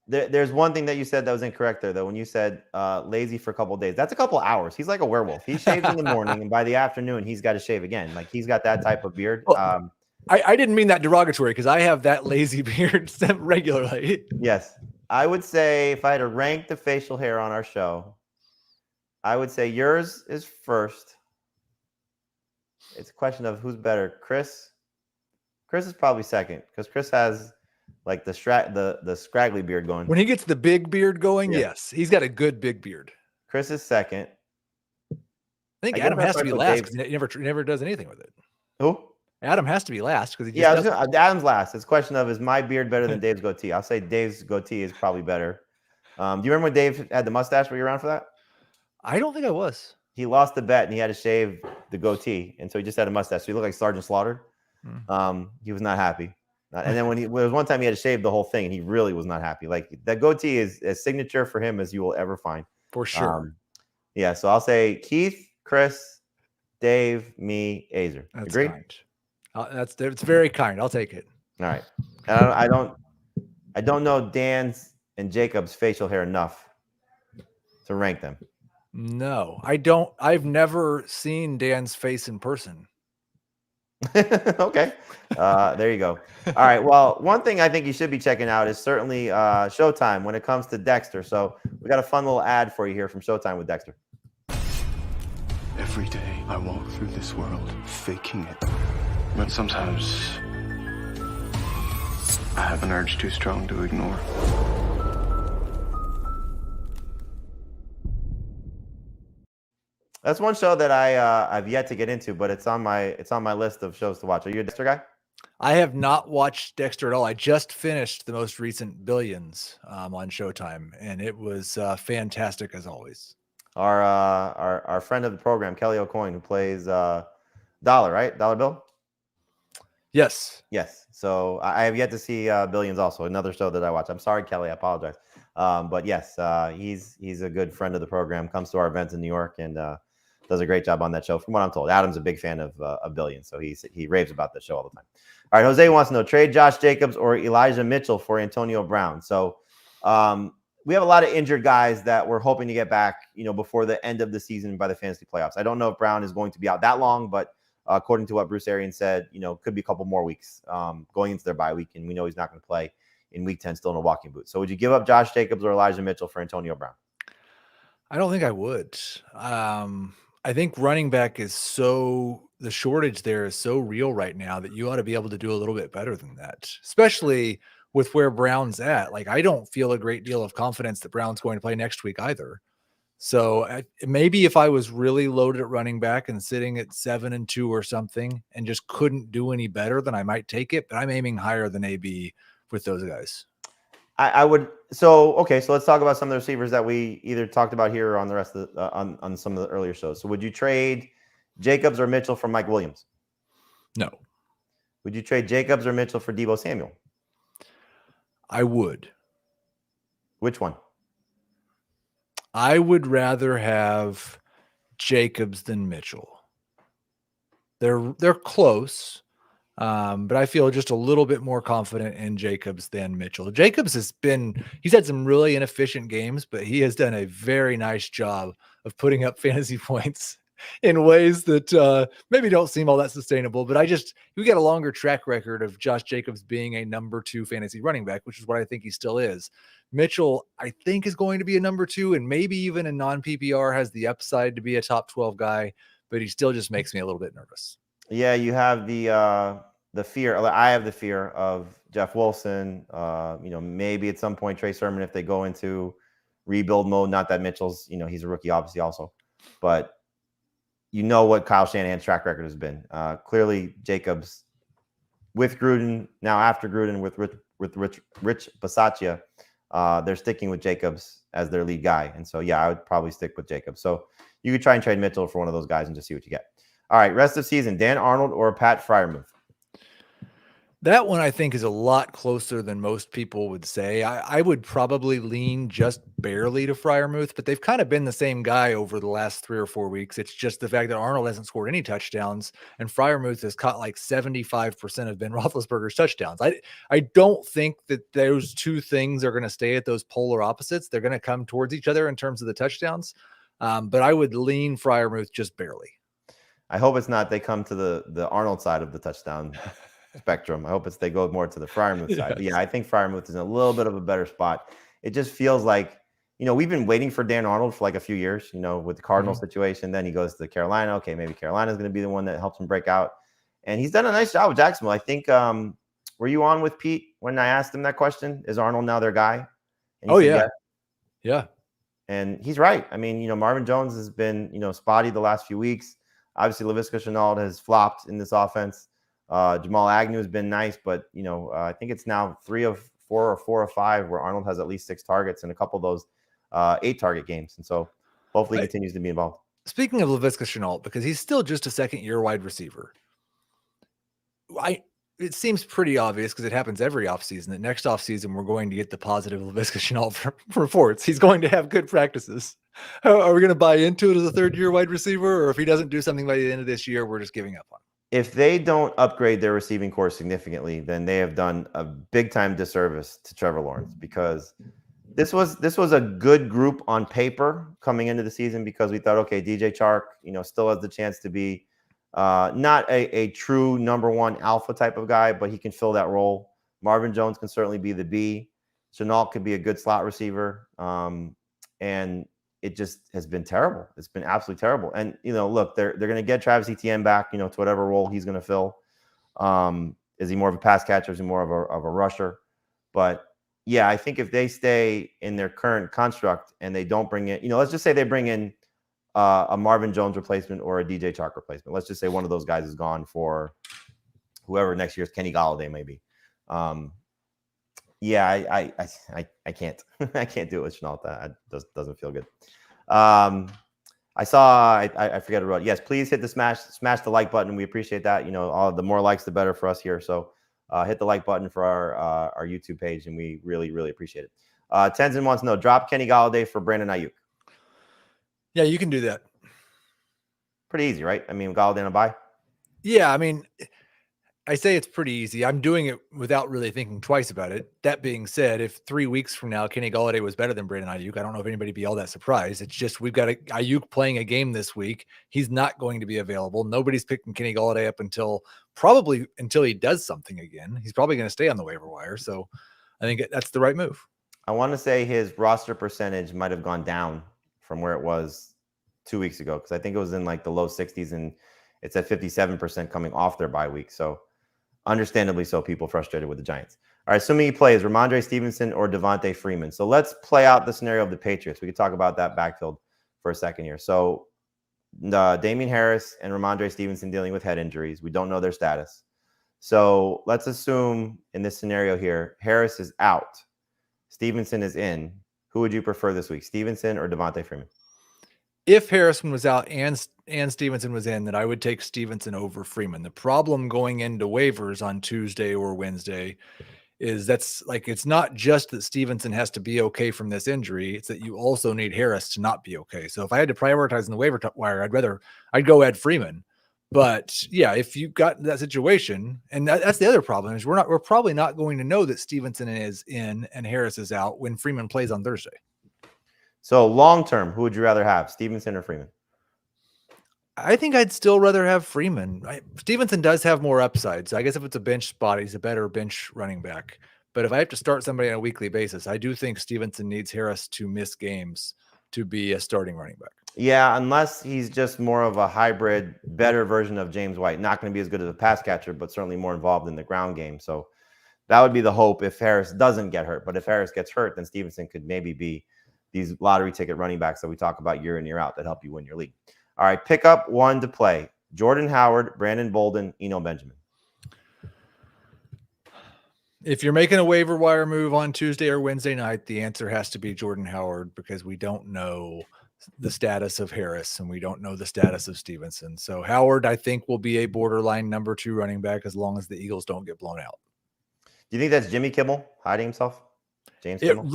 There's one thing that you said that was incorrect there, though. When you said lazy for a couple of days, that's a couple of hours. He's like a werewolf. He shaves in the morning, and by the afternoon, he's got to shave again. Like, he's got that type of beard. Well, I didn't mean that derogatory because I have that lazy beard regularly. Yes. I would say if I had to rank the facial hair on our show, I would say yours is first. It's a question of who's better. Chris is probably second because Chris has like the scraggly beard going. When he gets the big beard going, yes, he's got a good big beard. Chris is second. I think Adam has to be last because he never does anything with it. Who? Adam has to be last because Adam's last. It's a question of, is my beard better than Dave's goatee? I'll say Dave's goatee is probably better. Do you remember when Dave had the mustache? Were you around for that? I don't think I was. He lost the bet and he had to shave the goatee, and so he just had a mustache. So he looked like Sergeant Slaughter. He was not happy. And then there was one time he had to shave the whole thing, and he really was not happy. Like, that goatee is as signature for him as you will ever find. For sure. Yeah, so I'll say Keith, Chris, Dave, me, Azer. That's Agreed? Kind. It's very kind. I'll take it. All right. I don't know Dan's and Jacob's facial hair enough to rank them. No, I don't. I've never seen Dan's face in person. Okay. There you go. All right. Well, one thing I think you should be checking out is certainly Showtime when it comes to Dexter. So we got a fun little ad for you here from Showtime with Dexter. Every day I walk through this world faking it. But sometimes I have an urge too strong to ignore. That's one show that I've yet to get into, but it's on my list of shows to watch. Are you a Dexter guy? I have not watched Dexter at all. I just finished the most recent Billions on Showtime, and it was fantastic as always. Our friend of the program, Kelly O'Coin, who plays Dollar, right? Dollar Bill? Yes. Yes. So I have yet to see Billions, also another show that I watch. I'm sorry, Kelly. I apologize. But yes, he's a good friend of the program, comes to our events in New York, and does a great job on that show. From what I'm told, Adam's a big fan of Billions, so he raves about the show all the time. All right, Jose wants to know, trade Josh Jacobs or Elijah Mitchell for Antonio Brown. So we have a lot of injured guys that we're hoping to get back, before the end of the season by the fantasy playoffs. I don't know if Brown is going to be out that long, but according to what Bruce Arians said, could be a couple more weeks going into their bye week, and we know he's not going to play in week 10 still in a walking boot. So would you give up Josh Jacobs or Elijah Mitchell for Antonio Brown? I don't think I would. I think running back is the shortage there is so real right now that you ought to be able to do a little bit better than that, especially with where Brown's at. Like, I don't feel a great deal of confidence that Brown's going to play next week either. So maybe if I was really loaded at running back and sitting at 7-2 or something and just couldn't do any better, then I might take it. But I'm aiming higher than AB with those guys. I would. So let's talk about some of the receivers that we either talked about here or on the rest of the, on some of the earlier shows. So would you trade Jacobs or Mitchell for Mike Williams? No. Would you trade Jacobs or Mitchell for Deebo Samuel? I would. Which one? I would rather have Jacobs than Mitchell. They're close. But I feel just a little bit more confident in Jacobs than Mitchell. Jacobs he's had some really inefficient games, but he has done a very nice job of putting up fantasy points in ways that maybe don't seem all that sustainable. But we got a longer track record of Josh Jacobs being a number 2 fantasy running back, which is what I think he still is. Mitchell, I think, is going to be a number 2, and maybe even in non-PPR has the upside to be a top 12 guy, but he still just makes me a little bit nervous. Yeah, you have the fear. I have the fear of Jeff Wilson. Maybe at some point Trey Sermon if they go into rebuild mode. Not that Mitchell's, he's a rookie, obviously also, but what Kyle Shanahan's track record has been. Clearly, Jacobs with Gruden now after Gruden with Rich Bisaccia, they're sticking with Jacobs as their lead guy, and so I would probably stick with Jacobs. So you could try and trade Mitchell for one of those guys and just see what you get. All right, rest of season, Dan Arnold or Pat Freiermuth? That one I think is a lot closer than most people would say. I would probably lean just barely to Freiermuth, but they've kind of been the same guy over the last 3 or 4 weeks. It's just the fact that Arnold hasn't scored any touchdowns, and Freiermuth has caught like 75% of Ben Roethlisberger's touchdowns. I don't think that those two things are going to stay at those polar opposites. They're going to come towards each other in terms of the touchdowns, but I would lean Freiermuth just barely. I hope it's not they come to the Arnold side of the touchdown spectrum. I hope they go more to the Freiermuth side. But I think Freiermuth is in a little bit of a better spot. It just feels like, we've been waiting for Dan Arnold for like a few years, with the Cardinals situation. Then he goes to Carolina. Okay, maybe Carolina's going to be the one that helps him break out. And he's done a nice job with Jacksonville. I think, were you on with Pete when I asked him that question? Is Arnold now their guy? And he said, yeah. And he's right. I mean, Marvin Jones has been, spotty the last few weeks. Obviously, Laviska Shenault has flopped in this offense. Jamal Agnew has been nice, but, I think it's now 3 of 4 or 4 of 5 where Arnold has at least 6 targets and a couple of those 8-target games. And so hopefully he continues to be involved. Speaking of Laviska Shenault, because he's still just a second-year wide receiver, it seems pretty obvious because it happens every offseason that next offseason we're going to get the positive Laviska Shenault reports. He's going to have good practices. Are we going to buy into it as a third-year wide receiver, or if he doesn't do something by the end of this year, we're just giving up on him? If they don't upgrade their receiving core significantly, then they have done a big-time disservice to Trevor Lawrence, because this was a good group on paper coming into the season, because we thought, okay, DJ Chark, still has the chance to be not a true number 1 alpha type of guy, but he can fill that role. Marvin Jones can certainly be the B. Shenault could be a good slot receiver. And it just has been terrible. It's been absolutely terrible. And, look, they're going to get Travis Etienne back, to whatever role he's going to fill. Is he more of a pass catcher? Is he more of a rusher? But yeah, I think if they stay in their current construct and they don't bring in, let's just say they bring in a Marvin Jones replacement or a DJ Chark replacement. Let's just say one of those guys is gone for whoever next year's Kenny Golladay maybe. Yeah, I can't I can't do it with Chenault. That doesn't feel good. I forget who wrote. Yes, please hit the smash the like button. We appreciate that. All the more likes, the better for us here. So hit the like button for our YouTube page, and we really, really appreciate it. Tenzin wants to know, drop Kenny Golladay for Brandon Ayuk. Yeah, you can do that. Pretty easy, right? I mean, Golladay on a bye. Yeah, I mean, I say it's pretty easy. I'm doing it without really thinking twice about it. That being said, if 3 weeks from now Kenny Golladay was better than Brandon Ayuk, I don't know if anybody would be all that surprised. It's just we've got Ayuk playing a game this week. He's not going to be available. Nobody's picking Kenny Golladay up until he does something again. He's probably going to stay on the waiver wire. So I think that's the right move. I want to say his roster percentage might have gone down from where it was 2 weeks ago, because I think it was in like the low 60s, and it's at 57% coming off their bye week. So understandably so, people frustrated with the Giants. All right, assuming he plays Randre Stevenson or Devonte Freeman. So let's play out the scenario of the Patriots. We could talk about that backfield for a second here. So Damian Harris and Randre Stevenson dealing with head injuries. We don't know their status. So let's assume in this scenario here, Harris is out, Stevenson is in. Who would you prefer this week, Stevenson or Devonte Freeman? If Harrison was out and Stevenson was in, then I would take Stevenson over Freeman. The problem going into waivers on Tuesday or Wednesday is it's not just that Stevenson has to be okay from this injury. It's that you also need Harris to not be okay. So if I had to prioritize in the waiver wire, I'd go add Freeman. But yeah, if you got that situation, and that's the other problem is we're probably not going to know that Stevenson is in and Harris is out when Freeman plays on Thursday. So long term, who would you rather have, Stevenson or Freeman? I think I'd still rather have Freeman. Stevenson does have more upside. So I guess if it's a bench spot, he's a better bench running back. But if I have to start somebody on a weekly basis, I do think Stevenson needs Harris to miss games to be a starting running back. Yeah, unless he's just more of a hybrid, better version of James White. Not going to be as good as a pass catcher, but certainly more involved in the ground game. So that would be the hope if Harris doesn't get hurt. But if Harris gets hurt, then Stevenson could maybe be these lottery ticket running backs that we talk about year in, year out that help you win your league. All right, pick up one to play. Jordan Howard, Brandon Bolden, Eno Benjamin. If you're making a waiver wire move on Tuesday or Wednesday night, the answer has to be Jordan Howard, because we don't know the status of Harris and we don't know the status of Stevenson. So Howard, I think, will be a borderline number 2 running back as long as the Eagles don't get blown out. Do you think that's Jimmy Kimmel hiding himself? James Kimmel?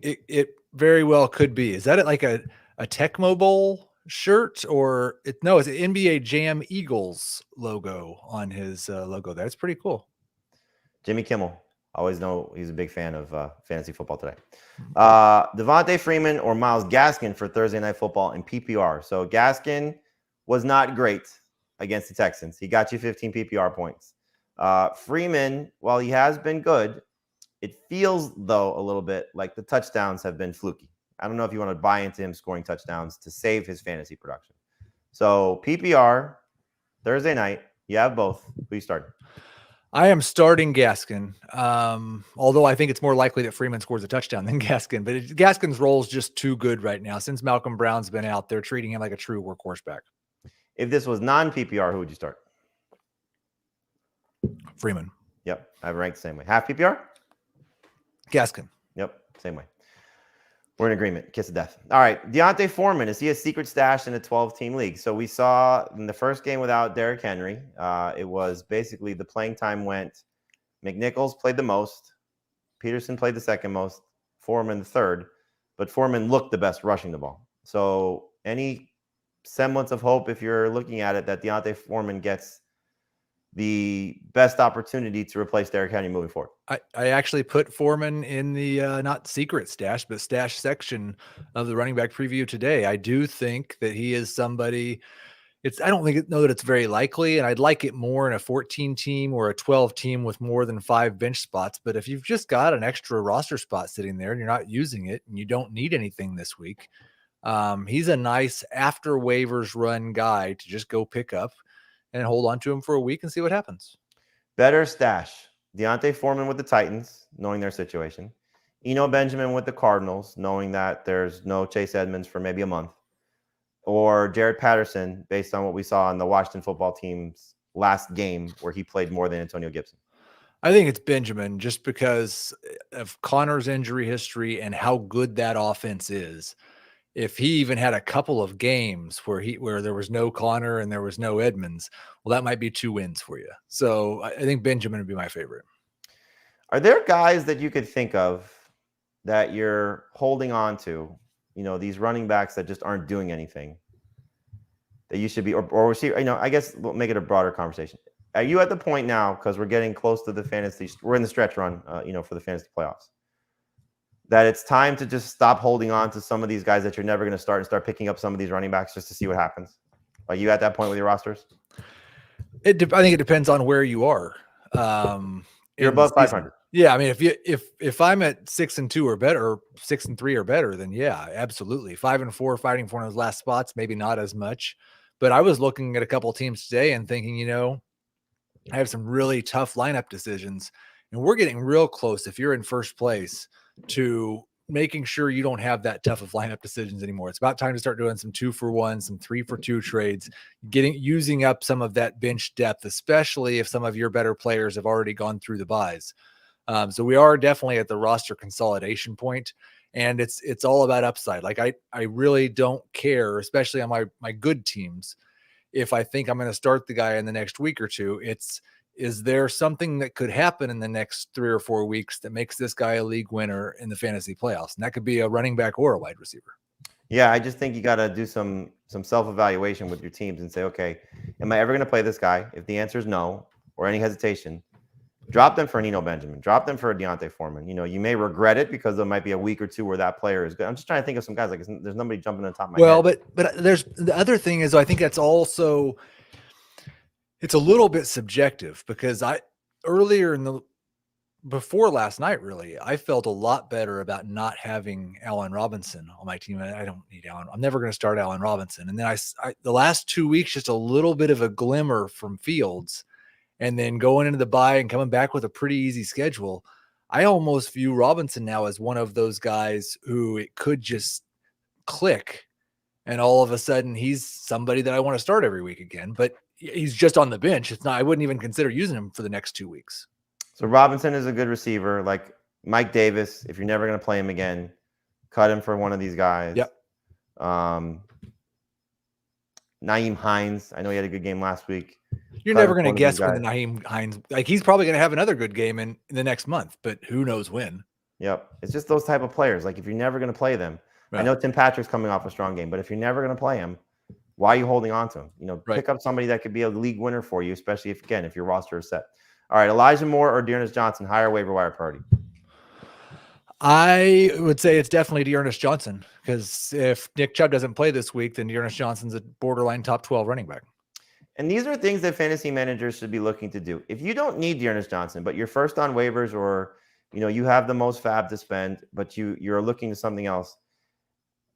It very well could be. Is that like a Tecmo Bowl shirt, or it's an NBA Jam Eagles logo on his logo there? It's pretty cool. Jimmy Kimmel. Always know he's a big fan of fantasy football today. Devonte Freeman or Myles Gaskin for Thursday Night Football in PPR. So Gaskin was not great against the Texans. He got you 15 PPR points. Freeman, while he has been good, it feels, though, a little bit like the touchdowns have been fluky. I don't know if you want to buy into him scoring touchdowns to save his fantasy production. So PPR, Thursday night, you have both. Who you starting? I am starting Gaskin, although I think it's more likely that Freeman scores a touchdown than Gaskin. But Gaskin's role is just too good right now. Since Malcolm Brown's been out, they're treating him like a true workhorse back. If this was non-PPR, who would you start? Freeman. Yep, I have it ranked the same way. Half PPR? Gaskin. Yep, same way. We're in agreement. Kiss of death. All right. D'Onta Foreman, is he a secret stash in a 12-team league? So we saw in the first game without Derrick Henry, it was basically the playing time went, McNichols played the most, Peterson played the second most, Foreman the third, but Foreman looked the best rushing the ball. So any semblance of hope, if you're looking at it, that D'Onta Foreman gets the best opportunity to replace Derrick Henry moving forward? I actually put Foreman in the not secret stash, but stash section of the running back preview today. I do think that he is somebody. I don't know that it's very likely, and I'd like it more in a 14 team or a 12 team with more than 5 bench spots. But if you've just got an extra roster spot sitting there and you're not using it and you don't need anything this week, he's a nice after waivers run guy to just go pick up and hold on to him for a week and see what happens. Better stash, Deontay Foreman with the Titans, knowing their situation. Eno Benjamin with the Cardinals, knowing that there's no Chase Edmonds for maybe a month. Or Jared Patterson, based on what we saw in the Washington football team's last game where he played more than Antonio Gibson. I think it's Benjamin just because of Connor's injury history and how good that offense is. If he even had a couple of games where there was no Connor and there was no Edmonds, well, that might be 2 wins for you. So I think Benjamin would be my favorite. Are there guys that you could think of that you're holding on to, these running backs that just aren't doing anything that you should be, or see, I guess we'll make it a broader conversation. Are you at the point now, because we're getting close to the fantasy, we're in the stretch run, for the fantasy playoffs, that it's time to just stop holding on to some of these guys that you're never going to start and start picking up some of these running backs just to see what happens? Are you at that point with your rosters? I think it depends on where you are. You're above 500. Yeah, I mean, if I'm at 6-2 or better, or 6-3 or better, then yeah, absolutely. 5-4, fighting for one of those last spots, maybe not as much. But I was looking at a couple of teams today and thinking, I have some really tough lineup decisions, and we're getting real close. If you're in first place, to making sure you don't have that tough of lineup decisions anymore. It's about time to start doing some 2-for-1, some 3-for-2 trades, using up some of that bench depth, especially if some of your better players have already gone through the buys. So we are definitely at the roster consolidation point, and it's all about upside. Like I really don't care, especially on my good teams, if I think I'm going to start the guy in the next week or two. Is there something that could happen in the next 3 or 4 weeks that makes this guy a league winner in the fantasy playoffs? And that could be a running back or a wide receiver. Yeah, I just think you got to do some self-evaluation with your teams and say, okay, am I ever going to play this guy? If the answer is no, or any hesitation, drop them for an Eno Benjamin. Drop them for a Deontay Foreman. You may regret it because there might be a week or two where that player is good. I'm just trying to think of some guys. Like, there's nobody jumping on top of my head. Well, but there's the other thing is, I think that's also, it's a little bit subjective, because before last night, really, I felt a lot better about not having Allen Robinson on my team. I don't need Allen. I'm never going to start Allen Robinson. And then the last 2 weeks, just a little bit of a glimmer from Fields, and then going into the bye and coming back with a pretty easy schedule. I almost view Robinson now as one of those guys who it could just click, and all of a sudden he's somebody that I want to start every week again. But he's just on the bench. It's not, I wouldn't even consider using him for the next 2 weeks. So Robinson is a good receiver. Like Mike Davis, if you're never going to play him again, cut him for one of these guys. Yep. Nyheim Hines, I know he had a good game last week. You're never going to guess when the Nyheim Hines, like, he's probably going to have another good game in the next month, but who knows when. Yep. It's just those type of players. Like, if you're never going to play them, right. I know Tim Patrick's coming off a strong game, but if you're never going to play him, why are you holding on to him? Right. Pick up somebody that could be a league winner for you, especially if your roster is set. All right, Elijah Moore or Dearness Johnson, higher waiver wire priority? I would say it's definitely Dearness Johnson, because if Nick Chubb doesn't play this week, then Dearness Johnson's a borderline top 12 running back. And these are things that fantasy managers should be looking to do. If you don't need Dearness Johnson, but you're first on waivers, or you have the most fab to spend, but you're looking to something else,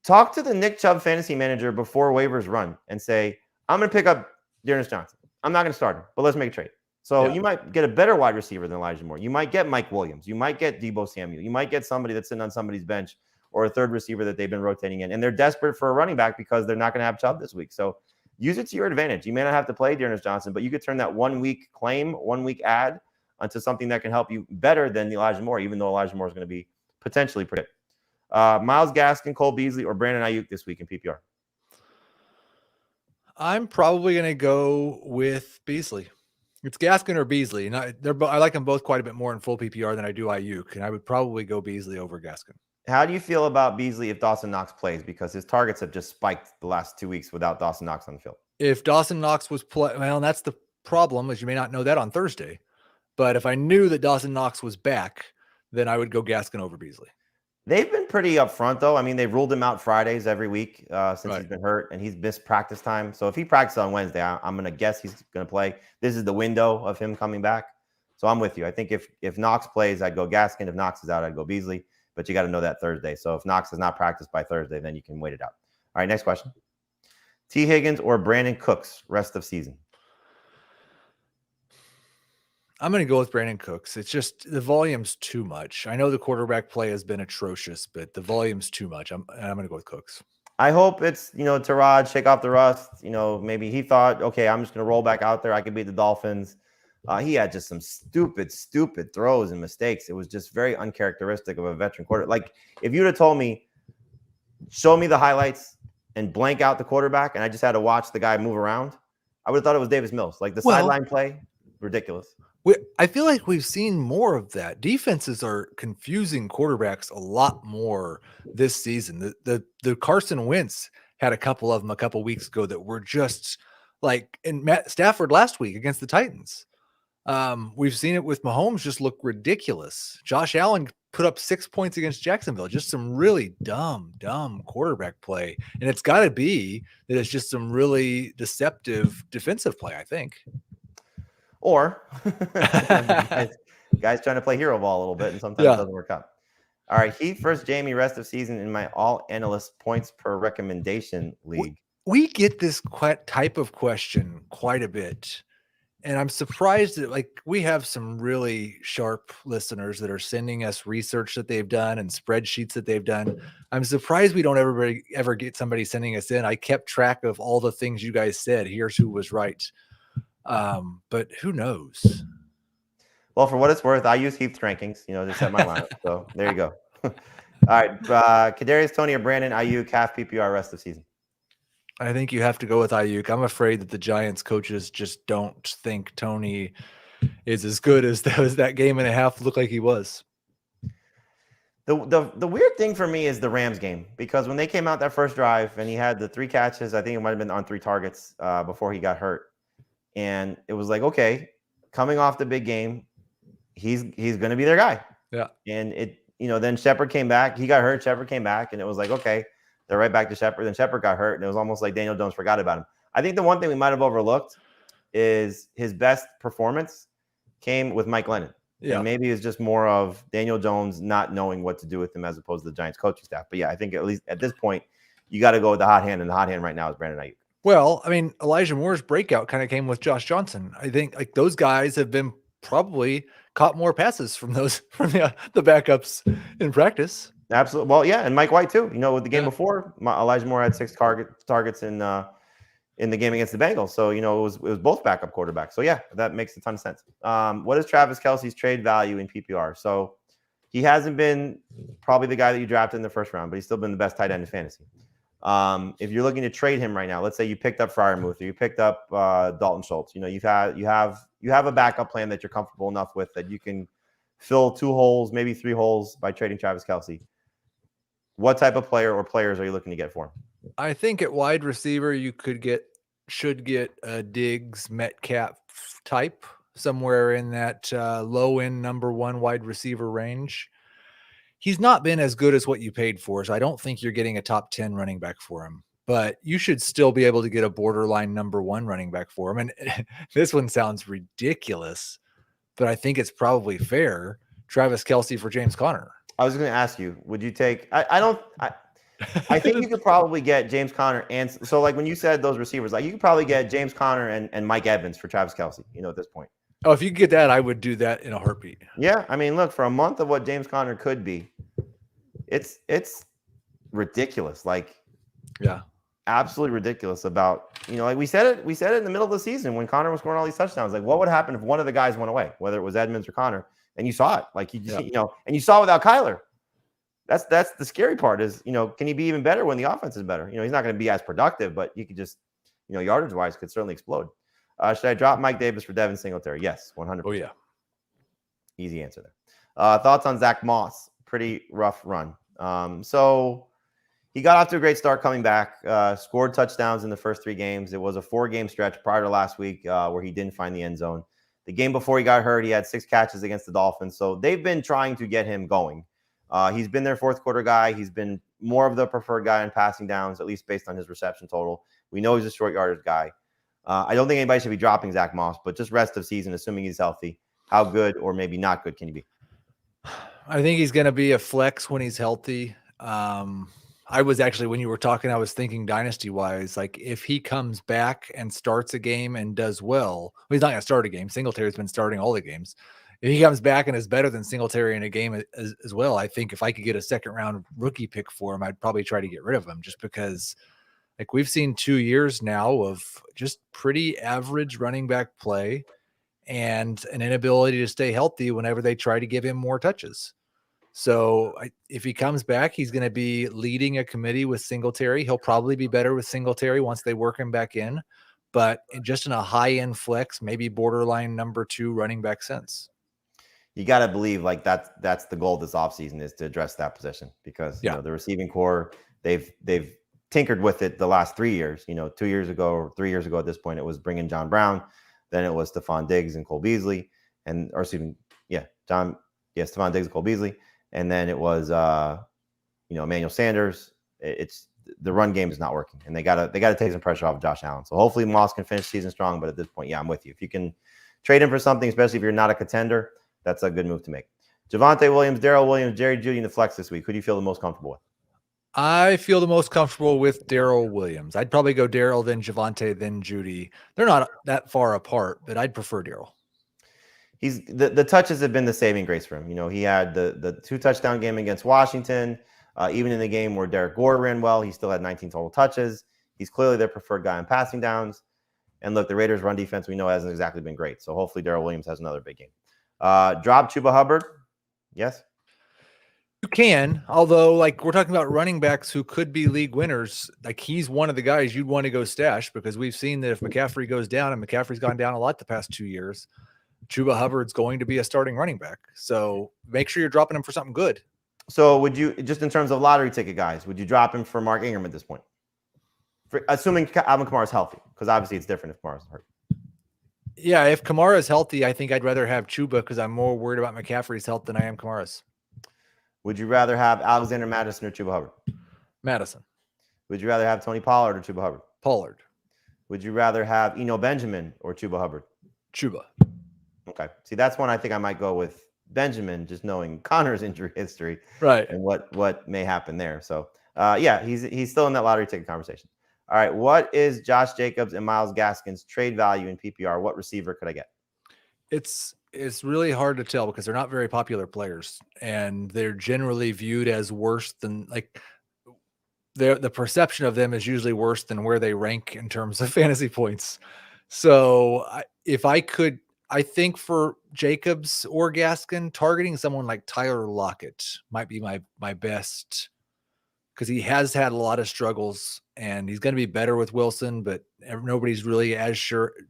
talk to the Nick Chubb fantasy manager before waivers run and say, I'm going to pick up Dearness Johnson. I'm not going to start him, but let's make a trade. So you might get a better wide receiver than Elijah Moore. You might get Mike Williams. You might get Deebo Samuel. You might get somebody that's sitting on somebody's bench, or a third receiver that they've been rotating in. And they're desperate for a running back because they're not going to have Chubb this week. So use it to your advantage. You may not have to play Dearness Johnson, but you could turn that 1 week claim, 1 week ad onto something that can help you better than Elijah Moore, even though Elijah Moore is going to be potentially pretty good. Myles Gaskin, Cole Beasley, or Brandon Ayuk this week in PPR? I'm probably going to go with Beasley. It's Gaskin or Beasley. And I like them both quite a bit more in full PPR than I do Ayuk, and I would probably go Beasley over Gaskin. How do you feel about Beasley if Dawson Knox plays? Because his targets have just spiked the last 2 weeks without Dawson Knox on the field. If Dawson Knox was well, and that's the problem, is you may not know that on Thursday. But if I knew that Dawson Knox was back, then I would go Gaskin over Beasley. They've been pretty upfront, though. I mean, they've ruled him out Fridays every week since he's been hurt, and he's missed practice time. So if he practices on Wednesday, I'm going to guess he's going to play. This is the window of him coming back. So I'm with you. I think if Knox plays, I'd go Gaskin. If Knox is out, I'd go Beasley. But you got to know that Thursday. So if Knox has not practiced by Thursday, then you can wait it out. All right, next question. T. Higgins or Brandon Cooks rest of season? I'm going to go with Brandon Cooks. It's just the volume's too much. I know the quarterback play has been atrocious, but the volume's too much. I'm going to go with Cooks. I hope it's, Tyrod, shake off the rust. Maybe he thought, okay, I'm just going to roll back out there. I could beat the Dolphins. He had just some stupid throws and mistakes. It was just very uncharacteristic of a veteran quarterback. Like, if you'd have told me, show me the highlights and blank out the quarterback, and I just had to watch the guy move around, I would have thought it was Davis Mills. Like, the sideline play, ridiculous. I feel like we've seen more of that. Defenses are confusing quarterbacks a lot more this season. The Carson Wentz had a couple of them a couple weeks ago that were just like, and Matt Stafford last week against the Titans. We've seen it with Mahomes just look ridiculous. Josh Allen put up 6 points against Jacksonville. Just some really dumb quarterback play. And it's got to be that it's just some really deceptive defensive play, I think. Or guys trying to play hero ball a little bit, and sometimes it doesn't work out. All right, Heath versus Jamie, rest of season in my all analyst points per recommendation league. We get this type of question quite a bit. And I'm surprised that we have some really sharp listeners that are sending us research that they've done and spreadsheets that they've done. I'm surprised we don't ever get somebody sending us in. I kept track of all the things you guys said. Here's who was right. But who knows? Well, for what it's worth, I use Heath's rankings, to set my lineup. So there you go. All right. Kadarius Toney or Brandon Ayuk, half PPR rest of season. I think you have to go with Ayuk. I'm afraid that the Giants coaches just don't think Toney is as good as that game and a half looked like he was. The weird thing for me is the Rams game, because when they came out that first drive and he had the 3 catches, I think it might have been on 3 targets before he got hurt. And it was like, okay, coming off the big game, he's going to be their guy. Yeah. And then Shepard came back. He got hurt. Shepard came back, and it was like, okay, they're right back to Shepard. Then Shepard got hurt, and it was almost like Daniel Jones forgot about him. I think the one thing we might have overlooked is his best performance came with Mike Lennon. Yeah. And maybe it's just more of Daniel Jones not knowing what to do with him as opposed to the Giants coaching staff. But yeah, I think at least at this point, you got to go with the hot hand, and the hot hand right now is Brandon Ayuk. Well, I mean, Elijah Moore's breakout kind of came with Josh Johnson. I think those guys have been probably caught more passes from the backups in practice. Absolutely. Well, yeah, and Mike White too. With the game before, Elijah Moore had 6 targets in the game against the Bengals. So it was both backup quarterbacks. So yeah, that makes a ton of sense. What is Travis Kelsey's trade value in PPR? So he hasn't been probably the guy that you drafted in the first round, but he's still been the best tight end in fantasy. If you're looking to trade him right now, let's say you picked up Freiermuth or you picked up Dalton Schultz. You have a backup plan that you're comfortable enough with that you can fill 2 holes, maybe 3 holes by trading Travis Kelsey. What type of player or players are you looking to get for him? I think at wide receiver you should get a Diggs Metcalf type somewhere in that low end number 1 wide receiver range. He's not been as good as what you paid for, so I don't think you're getting a top 10 running back for him. But you should still be able to get a borderline number 1 running back for him. And this one sounds ridiculous, but I think it's probably fair. Travis Kelsey for James Conner. I was going to ask you, would you take? I think you could probably get James Conner, and so like when you said those receivers, like you could probably get James Conner and Mike Evans for Travis Kelsey. At this point. Oh, if you could get that, I would do that in a heartbeat. Yeah, I mean, look, for a month of what James Conner could be, it's ridiculous. Like, yeah, absolutely ridiculous. About like we said it in the middle of the season when Conner was scoring all these touchdowns. Like, what would happen if one of the guys went away, whether it was Edmonds or Conner? And you saw it, like you just, and you saw it without Kyler. That's the scary part is, can he be even better when the offense is better? He's not going to be as productive, but you could just, yardage wise could certainly explode. Should I drop Mike Davis for Devon Singletary? Yes, 100%. Oh yeah, easy answer there. Thoughts on Zach Moss? Pretty rough run. So he got off to a great start coming back. Scored touchdowns in the first 3 games. It was a 4-game stretch prior to last week where he didn't find the end zone. The game before he got hurt, he had 6 catches against the Dolphins. So they've been trying to get him going. He's been their 4th quarter guy. He's been more of the preferred guy in passing downs, at least based on his reception total. We know he's a short yardage guy. I don't think anybody should be dropping Zach Moss, but just rest of season, assuming he's healthy, how good or maybe not good can he be? I think he's going to be a flex when he's healthy. I I was actually, when you were talking, I was thinking dynasty wise, like if he comes back and starts a game and does well, he's not going to start a game. Singletary's been starting all the games. If he comes back and is better than Singletary in a game as well, I think if I could get a second round rookie pick for him, I'd probably try to get rid of him just because like we've seen 2 years now of just pretty average running back play and an inability to stay healthy whenever they try to give him more touches. So if he comes back, he's going to be leading a committee with Singletary. He'll probably be better with Singletary once they work him back in, but just in a high-end flex, maybe borderline number 2 running back sense. You got to believe like that's the goal this offseason is to address that position because you know, the receiving core, they've tinkered with it the last 3 years. 2 years ago or 3 years ago at this point, it was bringing John Brown. Then it was Stephon Diggs and Cole Beasley Stephon Diggs and Cole Beasley. And then it was, Emmanuel Sanders. It's the run game is not working, and they gotta take some pressure off of Josh Allen. So hopefully Moss can finish the season strong. But at this point, yeah, I'm with you. If you can trade him for something, especially if you're not a contender, that's a good move to make. Javonte Williams, Darrell Williams, Jerry Jeudy in the flex this week. Who do you feel the most comfortable with? I feel the most comfortable with Darrell Williams. I'd probably go Darrell, then Javonte, then Jeudy. They're not that far apart, but I'd prefer Darrell. He's the touches have been the saving grace for him. He had the 2 touchdown game against Washington. Even in the game where Derek Gore ran well, he still had 19 total touches. He's clearly their preferred guy on passing downs. And look, the Raiders' run defense we know hasn't exactly been great. So hopefully Darrell Williams has another big game. Drop Chuba Hubbard. Yes. You can, although like we're talking about running backs who could be league winners. Like he's one of the guys you'd want to go stash because we've seen that if McCaffrey goes down, and McCaffrey's gone down a lot the past 2 years, Chuba Hubbard's going to be a starting running back. So make sure you're dropping him for something good. So would you, just in terms of lottery ticket guys, would you drop him for Mark Ingram at this point? Assuming Alvin Kamara is healthy, because obviously it's different if Kamara's hurt. Yeah, if Kamara is healthy, I think I'd rather have Chuba because I'm more worried about McCaffrey's health than I am Kamara's. Would you rather have Alexander Madison or Chuba Hubbard? Madison. Would you rather have Tony Pollard or Chuba Hubbard? Pollard. Would you rather have Eno Benjamin or Chuba Hubbard? Chuba. Okay. See, that's one I think I might go with Benjamin, just knowing Connor's injury history, right, and what may happen there. So, yeah, he's still in that lottery ticket conversation. All right, what is Josh Jacobs and Myles Gaskin's trade value in PPR? What receiver could I get? It's really hard to tell because they're not very popular players, and they're generally viewed as worse than like the perception of them is usually worse than where they rank in terms of fantasy points. So I think for Jacobs or Gaskin, targeting someone like Tyler Lockett might be my best because he has had a lot of struggles and he's going to be better with Wilson, but nobody's really